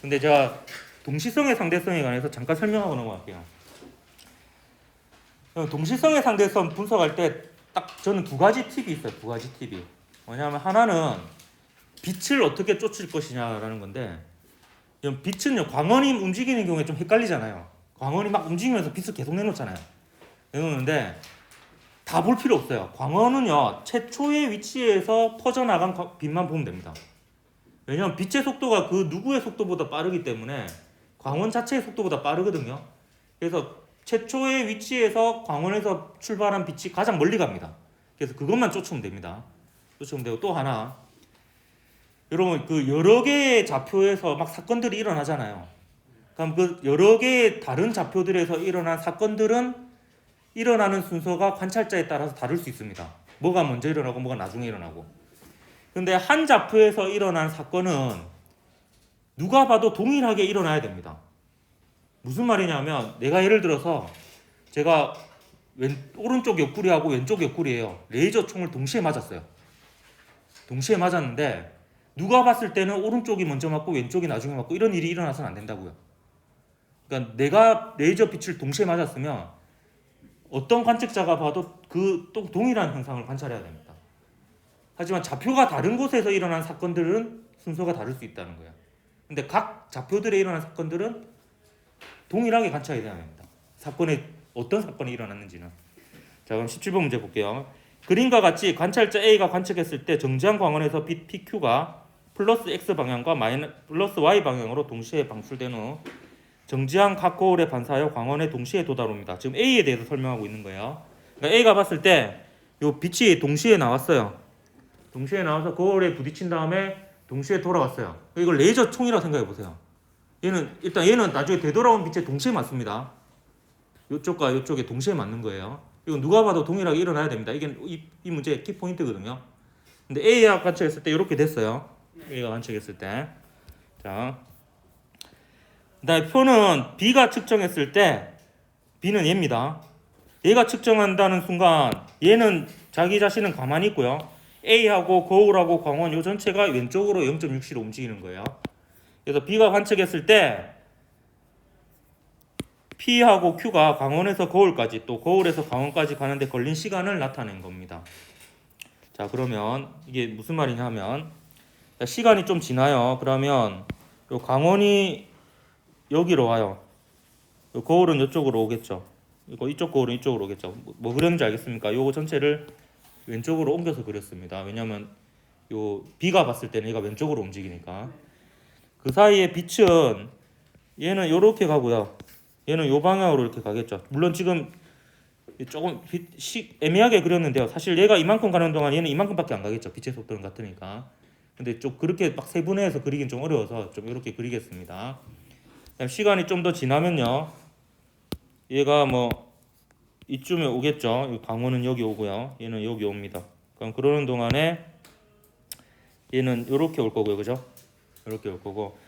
근데 제가 동시성의 상대성에 관해서 잠깐 설명하고 넘어갈게요. 동시성의 상대성 분석할 때 딱 저는 두 가지 팁이 있어요. 두 가지 팁이. 뭐냐면 하나는 빛을 어떻게 쫓을 것이냐라는 건데 빛은요 광원이 움직이는 경우에 좀 헷갈리잖아요. 광원이 막 움직이면서 빛을 계속 내놓잖아요. 내놓는데 다 볼 필요 없어요. 광원은요 최초의 위치에서 퍼져나간 빛만 보면 됩니다. 왜냐하면 빛의 속도가 그 누구의 속도보다 빠르기 때문에 광원 자체의 속도보다 빠르거든요. 그래서 최초의 위치에서 광원에서 출발한 빛이 가장 멀리 갑니다. 그래서 그것만 쫓으면 됩니다. 쫓으면 되고 또 하나 여러분 그 여러 개의 좌표에서 막 사건들이 일어나잖아요. 그럼 그 여러 개의 다른 좌표들에서 일어난 사건들은 일어나는 순서가 관찰자에 따라서 다를 수 있습니다. 뭐가 먼저 일어나고 뭐가 나중에 일어나고. 근데 한 좌표에서 일어난 사건은 누가 봐도 동일하게 일어나야 됩니다. 무슨 말이냐면 내가 예를 들어서 제가 오른쪽 옆구리하고 왼쪽 옆구리에요. 레이저 총을 동시에 맞았어요. 동시에 맞았는데 누가 봤을 때는 오른쪽이 먼저 맞고 왼쪽이 나중에 맞고 이런 일이 일어나서는 안 된다고요. 그러니까 내가 레이저 빛을 동시에 맞았으면 어떤 관측자가 봐도 그 또 동일한 현상을 관찰해야 됩니다. 하지만 좌표가 다른 곳에서 일어난 사건들은 순서가 다를 수 있다는 거예요. 근데 각 좌표들에 일어난 사건들은 동일하게 관찰해야 됩니다. 어떤 사건이 일어났는지는. 자, 그럼 17번 문제 볼게요. 그림과 같이 관찰자 A가 관측했을 때 정지한 광원에서 빛 PQ가 플러스 X 방향과 플러스 Y 방향으로 동시에 방출된 후 정지한 각 거울에 반사하여 광원에 동시에 도달합니다. 지금 A에 대해서 설명하고 있는 거예요. 그러니까 A가 봤을 때 이 빛이 동시에 나왔어요. 동시에 나와서 거울에 부딪힌 다음에 동시에 돌아왔어요. 이걸 레이저 총이라고 생각해 보세요. 얘는 나중에 되돌아온 빛에 동시에 맞습니다. 이쪽과 이쪽에 동시에 맞는 거예요. 이건 누가 봐도 동일하게 일어나야 됩니다. 이게 이 문제의 키포인트거든요. 근데 A가 관측했을 때 이렇게 됐어요. A가 관측했을 때. 자, 그다음에 표는 B가 측정했을 때 B는 얘입니다. 얘가 측정한다는 순간 얘는 자기 자신은 가만히 있고요. A하고 거울하고 광원 요 전체가 왼쪽으로 0.6C로 움직이는 거예요. 그래서 B가 관측했을 때 P하고 Q가 광원에서 거울까지 또 거울에서 광원까지 가는데 걸린 시간을 나타낸 겁니다. 자, 그러면 이게 무슨 말이냐면 시간이 좀 지나요. 그러면 요 광원이 여기로 와요. 요 거울은 이쪽으로 오겠죠. 이쪽 거울은 이쪽으로 오겠죠. 뭐 그렸는지 알겠습니까? 요거 전체를 왼쪽으로 옮겨서 그렸습니다. 왜냐면 요 B가 봤을 때는 얘가 왼쪽으로 움직이니까. 그 사이에 빛은 얘는 요렇게 가고요. 얘는 요 방향으로 이렇게 가겠죠. 물론 지금 조금 애매하게 그렸는데요. 사실 얘가 이만큼 가는 동안 얘는 이만큼밖에 안 가겠죠. 빛의 속도는 같으니까. 근데 좀 그렇게 막 세분화해서 그리긴 좀 어려워서 좀 이렇게 그리겠습니다. 시간이 좀 더 지나면요. 얘가 뭐 이쯤에 오겠죠. 광원은 여기 오고요. 얘는 여기 옵니다. 그럼 그러는 동안에 얘는 이렇게 올 거고요. 그죠? 이렇게 올 거고.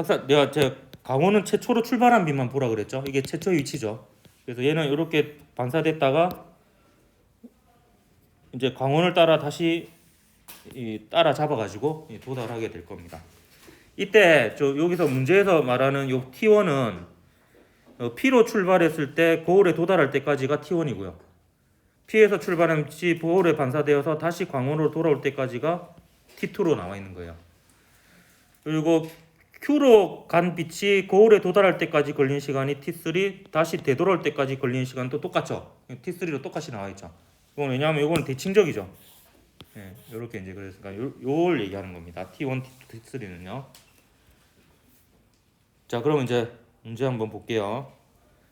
제가 광원은 최초로 출발한 빛만 보라 그랬죠. 이게 최초의 위치죠. 그래서 얘는 이렇게 반사됐다가 이제 광원을 따라 다시 따라 잡아가지고 도달하게 될 겁니다. 이때 여기서 문제에서 말하는 요 T1은 P로 출발했을 때 거울에 도달할 때까지가 T1이고요. P에서 출발한 빛이 거울에 반사되어서 다시 광원으로 돌아올 때까지가 T2로 나와 있는 거예요. 그리고 Q로 간 빛이 거울에 도달할 때까지 걸린 시간이 T3, 다시 되돌아올 때까지 걸린 시간도 똑같죠. T3로 똑같이 나와 있죠. 이건 왜냐하면 이거는 대칭적이죠. 네, 이렇게 이제 그랬으니까 요걸 얘기하는 겁니다. T1, T2, T3는요. 자, 그럼 이제 문제 한번 볼게요.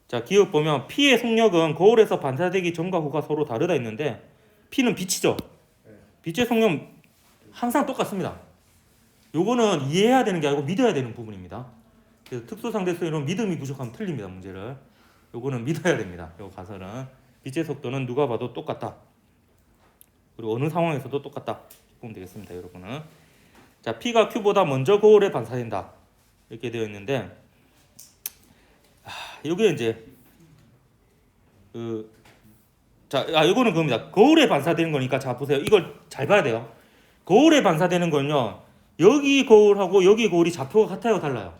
자, 기억 보면 P의 속력은 거울에서 반사되기 전과 후가 서로 다르다 했는데 P는 빛이죠. 빛의 속력은 항상 똑같습니다. 요거는 이해해야 되는 게 아니고 믿어야 되는 부분입니다. 그래서 특수상대성이론 믿음이 부족하면 틀립니다. 문제를. 요거는 믿어야 됩니다. 요 가설은 빛의 속도는 누가 봐도 똑같다. 그리고 어느 상황에서도 똑같다. 보면 되겠습니다. 여러분은. 자, P가 Q보다 먼저 거울에 반사된다. 이렇게 되어 있는데 여기에 이제 이거는 그겁니다. 거울에 반사되는 거니까 자 보세요. 이걸 잘 봐야 돼요. 거울에 반사되는 건요. 여기 거울하고 여기 거울이 좌표가 같아요, 달라요?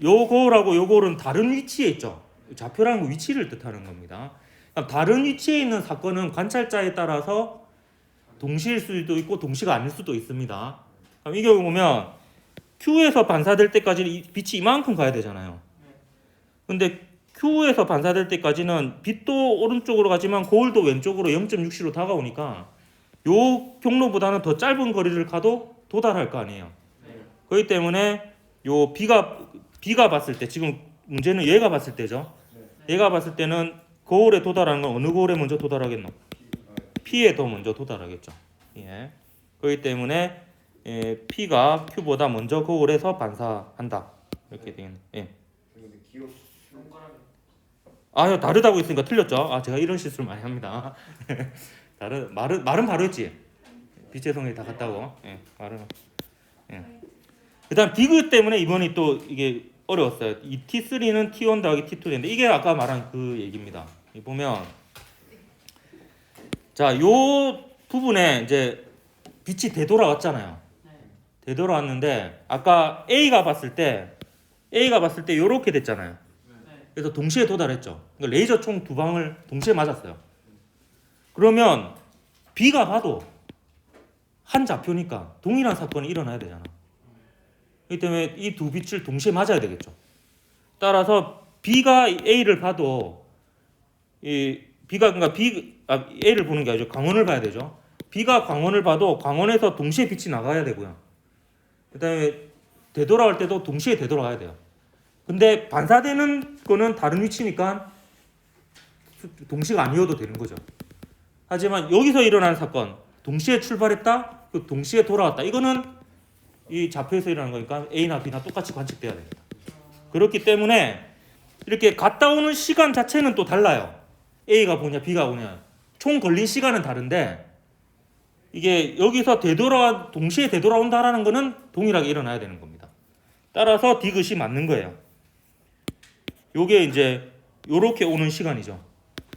요 거울하고 요 거울은 다른 위치에 있죠. 좌표라는 건 위치를 뜻하는 겁니다. 그러니까 다른 위치에 있는 사건은 관찰자에 따라서 동시일 수도 있고 동시가 아닐 수도 있습니다. 그럼 이 경우 보면 Q에서 반사될 때까지는 빛이 이만큼 가야 되잖아요. 근데 Q에서 반사될 때까지는 빛도 오른쪽으로 가지만 거울도 왼쪽으로 0.6C로 다가오니까 요 경로보다는 더 짧은 거리를 가도 도달할 거 아니에요. 그렇기 때문에 요 B가 봤을 때, 지금 문제는 얘가 봤을 때죠. 얘가 봤을 때는 거울에 도달하는 건 어느 거울에 먼저 도달하겠노? P에 더 먼저 도달하겠죠. 예. 그렇기 때문에 P가 Q보다 먼저 거울에서 반사한다. 이렇게 되겠네. 예. 아, 다르다고 했으니까 틀렸죠. 아, 제가 이런 실수를 많이 합니다. 말은 바로 했지. 빛의 성이 다 같다고. 예, 말은. 예. 그다음 디그 때문에 이번이 또 이게 어려웠어요. 이 T3는 T1 더하기 T2 되는데 이게 아까 말한 그 얘기입니다. 이 보면 자, 요 부분에 이제 빛이 되돌아왔잖아요. 되돌아왔는데 아까 A가 봤을 때 요렇게 됐잖아요. 그래서 동시에 도달했죠. 그러니까 레이저 총 두 방을 동시에 맞았어요. 그러면 B가 봐도 한 좌표니까 동일한 사건이 일어나야 되잖아. 그렇기 때문에 이 두 빛을 동시에 맞아야 되겠죠. 따라서 B가 A를 봐도 A를 보는 게 아니죠. 광원을 봐야 되죠. B가 광원을 봐도 광원에서 동시에 빛이 나가야 되고요. 그다음에 되돌아올 때도 동시에 되돌아가야 돼요. 근데 반사되는 거는 다른 위치니까 동시가 아니어도 되는 거죠. 하지만 여기서 일어나는 사건, 동시에 출발했다, 그 동시에 돌아왔다. 이거는 이 좌표에서 일어나는 거니까 A나 B나 똑같이 관측돼야 됩니다. 그렇기 때문에 이렇게 갔다 오는 시간 자체는 또 달라요. A가 보냐 B가 오냐. 총 걸린 시간은 다른데 이게 여기서 동시에 되돌아온다라는 거는 동일하게 일어나야 되는 겁니다. 따라서 디귿이 맞는 거예요. 요게 이제 요렇게 오는 시간이죠.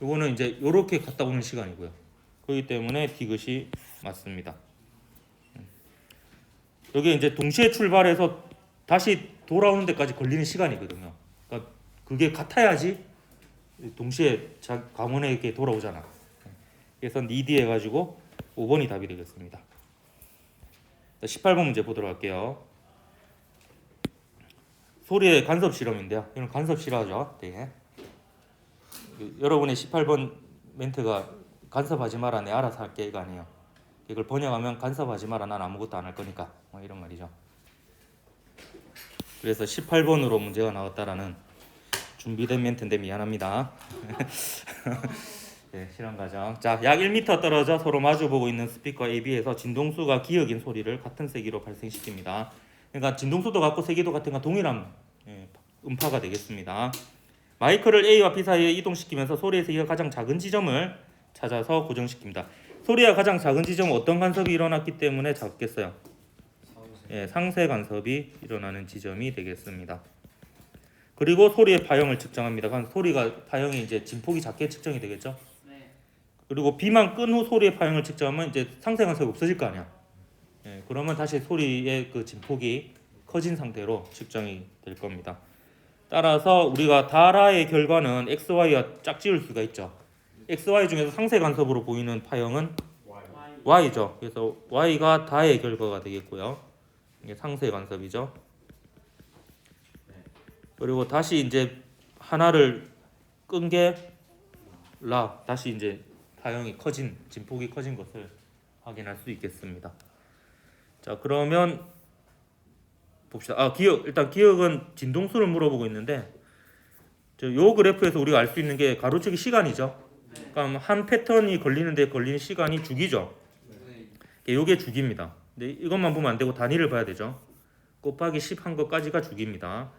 요거는 이제 요렇게 갔다 오는 시간이고요. 그렇기 때문에 디귿이 맞습니다. 여기 이제 동시에 출발해서 다시 돌아오는 데까지 걸리는 시간이거든요. 그러니까 그게 같아야지 동시에 광원에게 돌아오잖아. 그래서 니디 해가지고 5번이 답이 되겠습니다. 18번 문제 보도록 할게요. 소리의 간섭 실험인데요. 이건 간섭 싫어하죠. 네. 여러분의 18번 멘트가 간섭하지 마라 내 알아서 할게 이거 아니에요. 이걸 번역하면 간섭하지 마라 난 아무것도 안 할 거니까 뭐 이런 말이죠. 그래서 18번으로 문제가 나왔다라는 준비된 멘트인데 미안합니다. 네, 실험 과정. 자, 약 1m 떨어져 서로 마주보고 있는 스피커 AB에서 진동수가 기역인 소리를 같은 세기로 발생시킵니다. 그러니까 진동수도 같고 세기도 같은 건 동일한 음파가 되겠습니다. 마이크를 A와 B 사이에 이동시키면서 소리의 세기가 가장 작은 지점을 찾아서 고정시킵니다. 소리가 가장 작은 지점은 어떤 간섭이 일어났기 때문에 작겠어요? 상세 간섭이 일어나는 지점이 되겠습니다. 그리고 소리의 파형을 측정합니다. 그럼 소리가 파형이 이제 진폭이 작게 측정이 되겠죠? 그리고 B만 끈 후 소리의 파형을 측정하면 이제 상세 간섭이 없어질 거 아니야. 그러면 다시 소리의 그 진폭이 커진 상태로 측정이 될 겁니다. 따라서 우리가 다라의 결과는 XY와 짝지을 수가 있죠. XY 중에서 상세 간섭으로 보이는 파형은 Y죠. 그래서 Y가 다의 결과가 되겠고요. 이게 상세 간섭이죠. 그리고 다시 이제 하나를 끈 게 라, 다시 이제 파형이 커진, 진폭이 커진 것을 확인할 수 있겠습니다. 자, 그러면 봅시다. 기억, 일단 기억은 진동수를 물어보고 있는데 요 그래프에서 우리가 알 수 있는 게 가로치기 시간이죠. 그러니까 한 패턴이 걸리는데 걸리는 시간이 주기죠. 요게 주기입니다. 근데 이것만 보면 안 되고 단위를 봐야 되죠. 곱하기 10 한 것까지가 주기입니다.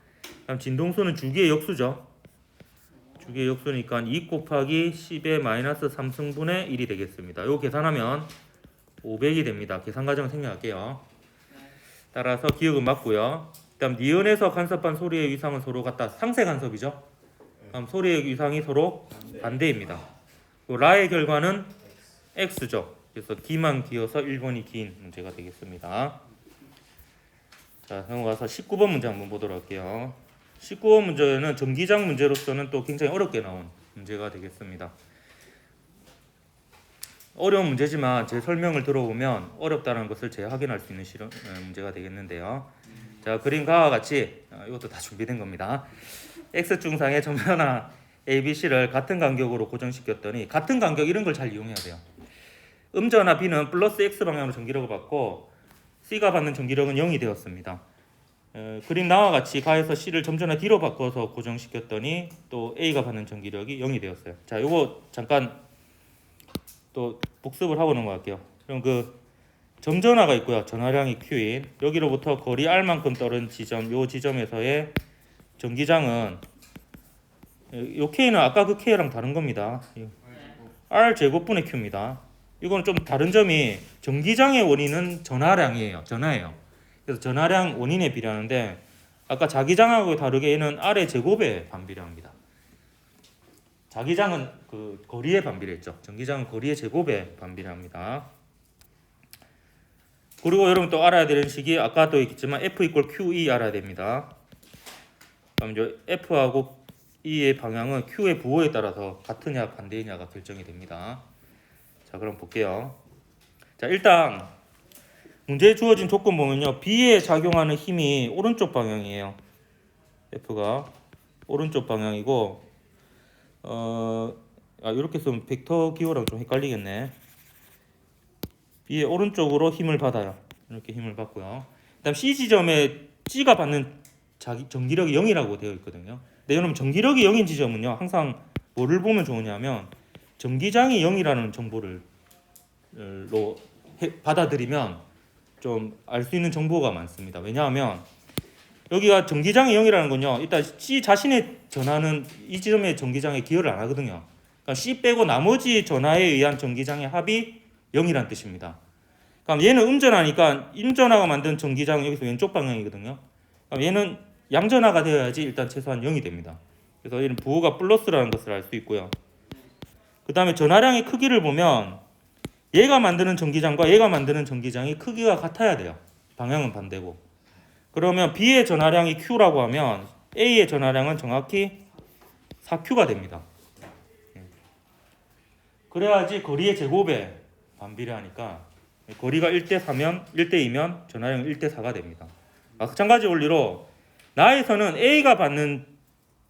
그럼 진동수는 주기의 역수죠. 주기의 역수니까 2 곱하기 10의 마이너스 3승분의 1이 되겠습니다. 요 계산하면 500이 됩니다. 계산 과정 생략할게요. 따라서 기억은 맞고요. 그다음 니은에서 간섭한 소리의 위상은 서로 같다. 상세 간섭이죠. 그럼 소리의 위상이 서로 반대입니다. 라의 결과는 X죠. 그래서 기만 기어서 1번이 긴 문제가 되겠습니다. 자, 넘어가서 19번 문제 한번 보도록 할게요. 19번 문제는 전기장 문제로서는 또 굉장히 어렵게 나온 문제가 되겠습니다. 어려운 문제지만 제 설명을 들어보면 어렵다는 것을 재확인할 수 있는 문제가 되겠는데요. 자, 그림과 같이 이것도 다 준비된 겁니다. X중상의 점변화 ABC를 같은 간격으로 고정시켰더니 같은 간격 이런 걸 잘 이용해야 돼요. 음전화 B는 플러스 X 방향으로 전기력을 받고 C가 받는 전기력은 0이 되었습니다. 그림 나와 같이 가에서 C를 점전화 D로 바꿔서 고정시켰더니 또 A가 받는 전기력이 0이 되었어요. 자, 이거 잠깐 또 복습을 하고 넘어갈게요. 그럼 그 점전화가 있고요. 전화량이 Q인 여기로부터 거리 R만큼 떨어진 지점, 요 지점에서의 전기장은 요 K는 아까 그 K랑 다른 겁니다. R 제곱분의 Q입니다. 이거는 좀 다른 점이 전기장의 원인은 전하량이에요. 전하예요. 그래서 전하량 원인에 비례하는데 아까 자기장하고 다르게 얘는 R의 제곱에 반비례합니다. 자기장은 그 거리에 반비례했죠. 전기장은 거리의 제곱에 반비례합니다. 그리고 여러분 또 알아야 되는 식이 아까도 있겠지만 F = QE 알아야 됩니다. 그럼 이제 F하고 E의 방향은 Q의 부호에 따라서 같으냐 반대이냐가 결정이 됩니다. 자, 그럼 볼게요. 자, 일단 문제에 주어진 조건 보면요. B에 작용하는 힘이 오른쪽 방향이에요. F가 오른쪽 방향이고 이렇게 쓰면 벡터 기호랑 좀 헷갈리겠네. B의 오른쪽으로 힘을 받아요. 이렇게 힘을 받고요. 그다음 C 지점에 G가 받는 전기력이 0이라고 되어 있거든요. 근데 여러분 전기력이 0인 지점은요. 항상 뭐를 보면 좋으냐면 전기장이 0이라는 정보를 받아들이면 좀 알 수 있는 정보가 많습니다. 왜냐하면 여기가 전기장이 0이라는 건요. 일단 C 자신의 전하는 이 지점의 전기장에 기여를 안 하거든요. 그러니까 C 빼고 나머지 전하에 의한 전기장의 합이 0이란 뜻입니다. 그럼 얘는 음전하니까 음전하가 만든 전기장은 여기서 왼쪽 방향이거든요. 그럼 얘는 양전하가 되어야지 일단 최소한 0이 됩니다. 그래서 얘는 부호가 플러스라는 것을 알 수 있고요. 그 다음에 전하량의 크기를 보면 얘가 만드는 전기장과 얘가 만드는 전기장이 크기가 같아야 돼요. 방향은 반대고. 그러면 B의 전하량이 Q라고 하면 A의 전하량은 정확히 4Q가 됩니다. 그래야지 거리의 제곱에 반비례하니까 거리가 1대4면 1대2면 전하량은 1대4가 됩니다. 마찬가지 원리로 나에서는 A가 받는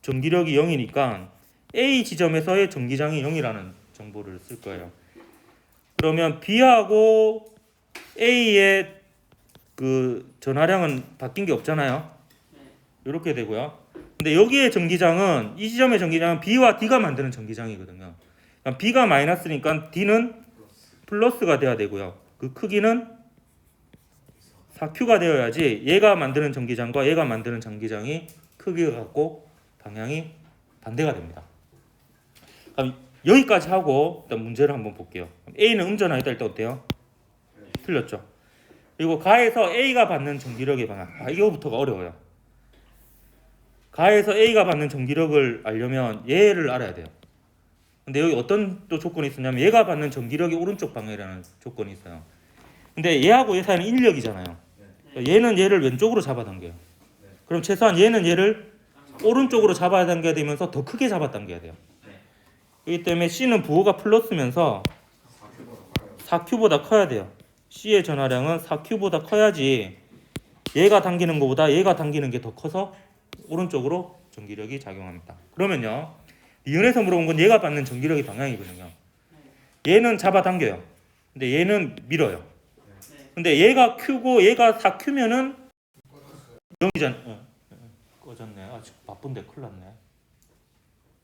전기력이 0이니까 A 지점에서의 전기장이 0이라는 정보를 쓸 거예요. 그러면 B하고 A의 그 전하량은 바뀐 게 없잖아요. 이렇게 되고요. 근데 여기에 전기장은 이 지점의 전기장은 B와 D가 만드는 전기장이거든요. 그러니까 B가 마이너스니까 D는 플러스가 돼야 되고요. 그 크기는 4Q가 되어야지 얘가 만드는 전기장과 얘가 만드는 전기장이 크기가 같고 방향이 반대가 됩니다. 그럼 여기까지 하고 일단 문제를 한번 볼게요. A는 음전하였다 일단 어때요? 틀렸죠. 그리고 가에서 A가 받는 전기력의 방향. 이거부터가 어려워요. 가에서 A가 받는 전기력을 알려면 얘를 알아야 돼요. 근데 여기 어떤 또 조건이 있었냐면 얘가 받는 전기력이 오른쪽 방향이라는 조건이 있어요. 근데 얘하고 얘 사이는 인력이잖아요. 얘는 얘를 왼쪽으로 잡아당겨요. 그럼 최소한 얘는 얘를 오른쪽으로 잡아당겨야 되면서 더 크게 잡아당겨야 돼요. 그렇기 때문에 C는 부호가 플러스면서 4Q보다 커야 돼요. C의 전하량은 4Q보다 커야지 얘가 당기는 것보다 얘가 당기는 게 더 커서 오른쪽으로 전기력이 작용합니다. 그러면요. 니은에서 물어본 건 얘가 받는 전기력의 방향이거든요. 얘는 잡아당겨요. 근데 얘는 밀어요. 근데 얘가 Q고 얘가 4Q면은 0이잖아요. 꺼졌네. 지금 바쁜데 큰일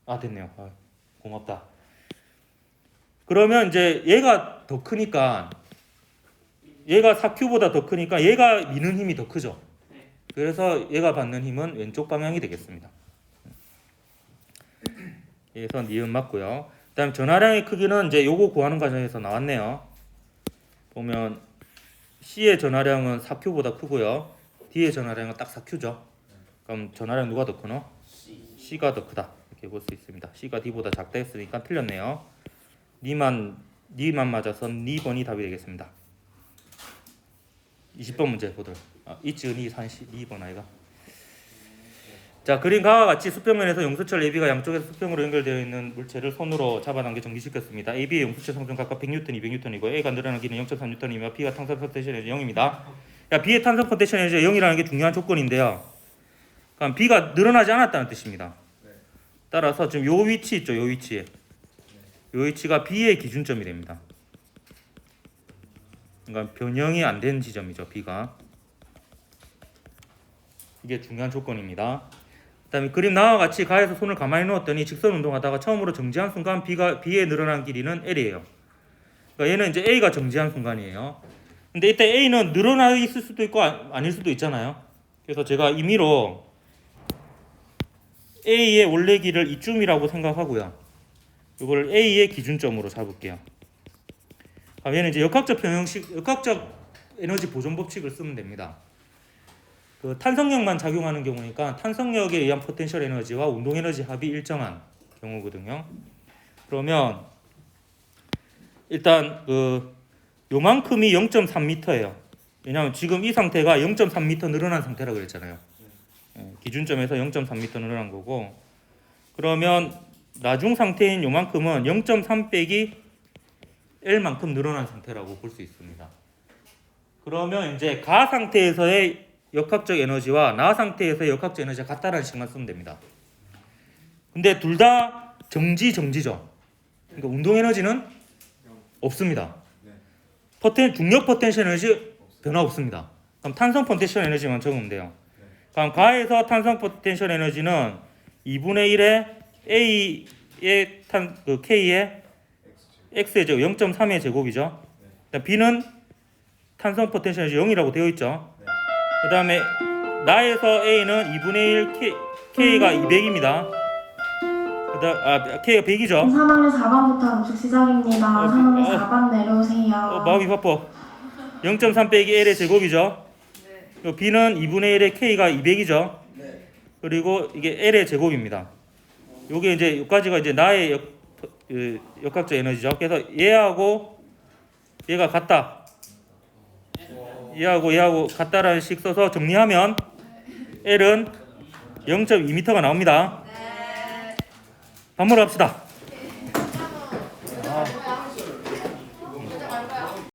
났네. 됐네요. 고맙다. 그러면 이제 얘가 더 크니까 얘가 4Q보다 더 크니까 얘가 미는 힘이 더 크죠. 그래서 얘가 받는 힘은 왼쪽 방향이 되겠습니다. 그래서 니은 맞고요. 그다음 전하량의 크기는 이제 요거 구하는 과정에서 나왔네요. 보면 C의 전하량은 4Q보다 크고요. D의 전하량은 딱 4Q죠. 그럼 전하량 누가 더 크노? C가 더 크다. 이렇게 볼 수 있습니다. C가 D보다 작다 했으니까 틀렸네요. 니만 맞아서 2번이 답이 되겠습니다. 20번 문제 보도록. 이즈니 2번 아이가. 자, 그린 가와 같이 수평면에서 용수철 AB가 양쪽에서 수평으로 연결되어 있는 물체를 손으로 잡아당겨 정지시켰습니다. AB의 용수철 성중 각각 100N, 200N이고 A가 늘어나는 길이는 0.3N이며 B가 탄성 포텐셜 에너지 0입니다. 야, B의 탄성 포텐셜 에너지 0이라는 게 중요한 조건인데요. 그럼 B가 늘어나지 않았다는 뜻입니다. 따라서 지금 요 위치 있죠, 요 위치에. 요 위치가 B의 기준점이 됩니다. 그러니까 변형이 안 된 지점이죠, B가. 이게 중요한 조건입니다. 그다음에 그림 나와 같이 가에서 손을 가만히 놓았더니 직선 운동하다가 처음으로 정지한 순간 B의 늘어난 길이는 L이에요. 그러니까 얘는 이제 A가 정지한 순간이에요. 근데 이때 A는 늘어나 있을 수도 있고 아닐 수도 있잖아요. 그래서 제가 임의로 A의 원래 길을 이쯤이라고 생각하고요. 이걸 A의 기준점으로 잡을게요. 그럼 얘는 이제 역학적 에너지 보존 법칙을 쓰면 됩니다. 그 탄성력만 작용하는 경우니까 탄성력에 의한 포텐셜 에너지와 운동 에너지 합이 일정한 경우거든요. 그러면 일단 요만큼이 0.3m예요. 왜냐하면 지금 이 상태가 0.3m 늘어난 상태라고 그랬잖아요. 기준점에서 0.3m 늘어난 거고, 그러면 나중 상태인 요만큼은 0.3 빼기 L만큼 늘어난 상태라고 볼 수 있습니다. 그러면 이제 가 상태에서의 역학적 에너지와 나 상태에서의 역학적 에너지가 같다라는 식만 쓰면 됩니다. 근데 둘 다 정지죠. 그러니까 운동 에너지는 없습니다. 중력 포텐셜 에너지 변화 없습니다. 그럼 탄성 포텐셜 에너지만 적으면 돼요. 그럼 가에서 탄성 포텐셜 에너지는 2분의 1의 A의 K의 X의 제곱 0.3의 제곱이죠. B는 탄성 포텐셜 에너지 0이라고 되어 있죠. 그 다음에 나에서 A는 2분의 1 K가 200입니다. K가 100이죠. 3학년 4반부터 음식 시작입니다. 3학년 4반 내려오세요. 마음이 바빠. 0.3 빼기 L의 제곱이죠. 네. B는 2분의 1의 K가 200이죠. 그리고 이게 L의 제곱입니다. 요게 이제 여기까지가 이제 나의 역학적 에너지죠. 그래서 얘하고 얘가 같다. 얘하고 같다라는 식 써서 정리하면 L은 0.2m가 나옵니다. 반문을 합시다.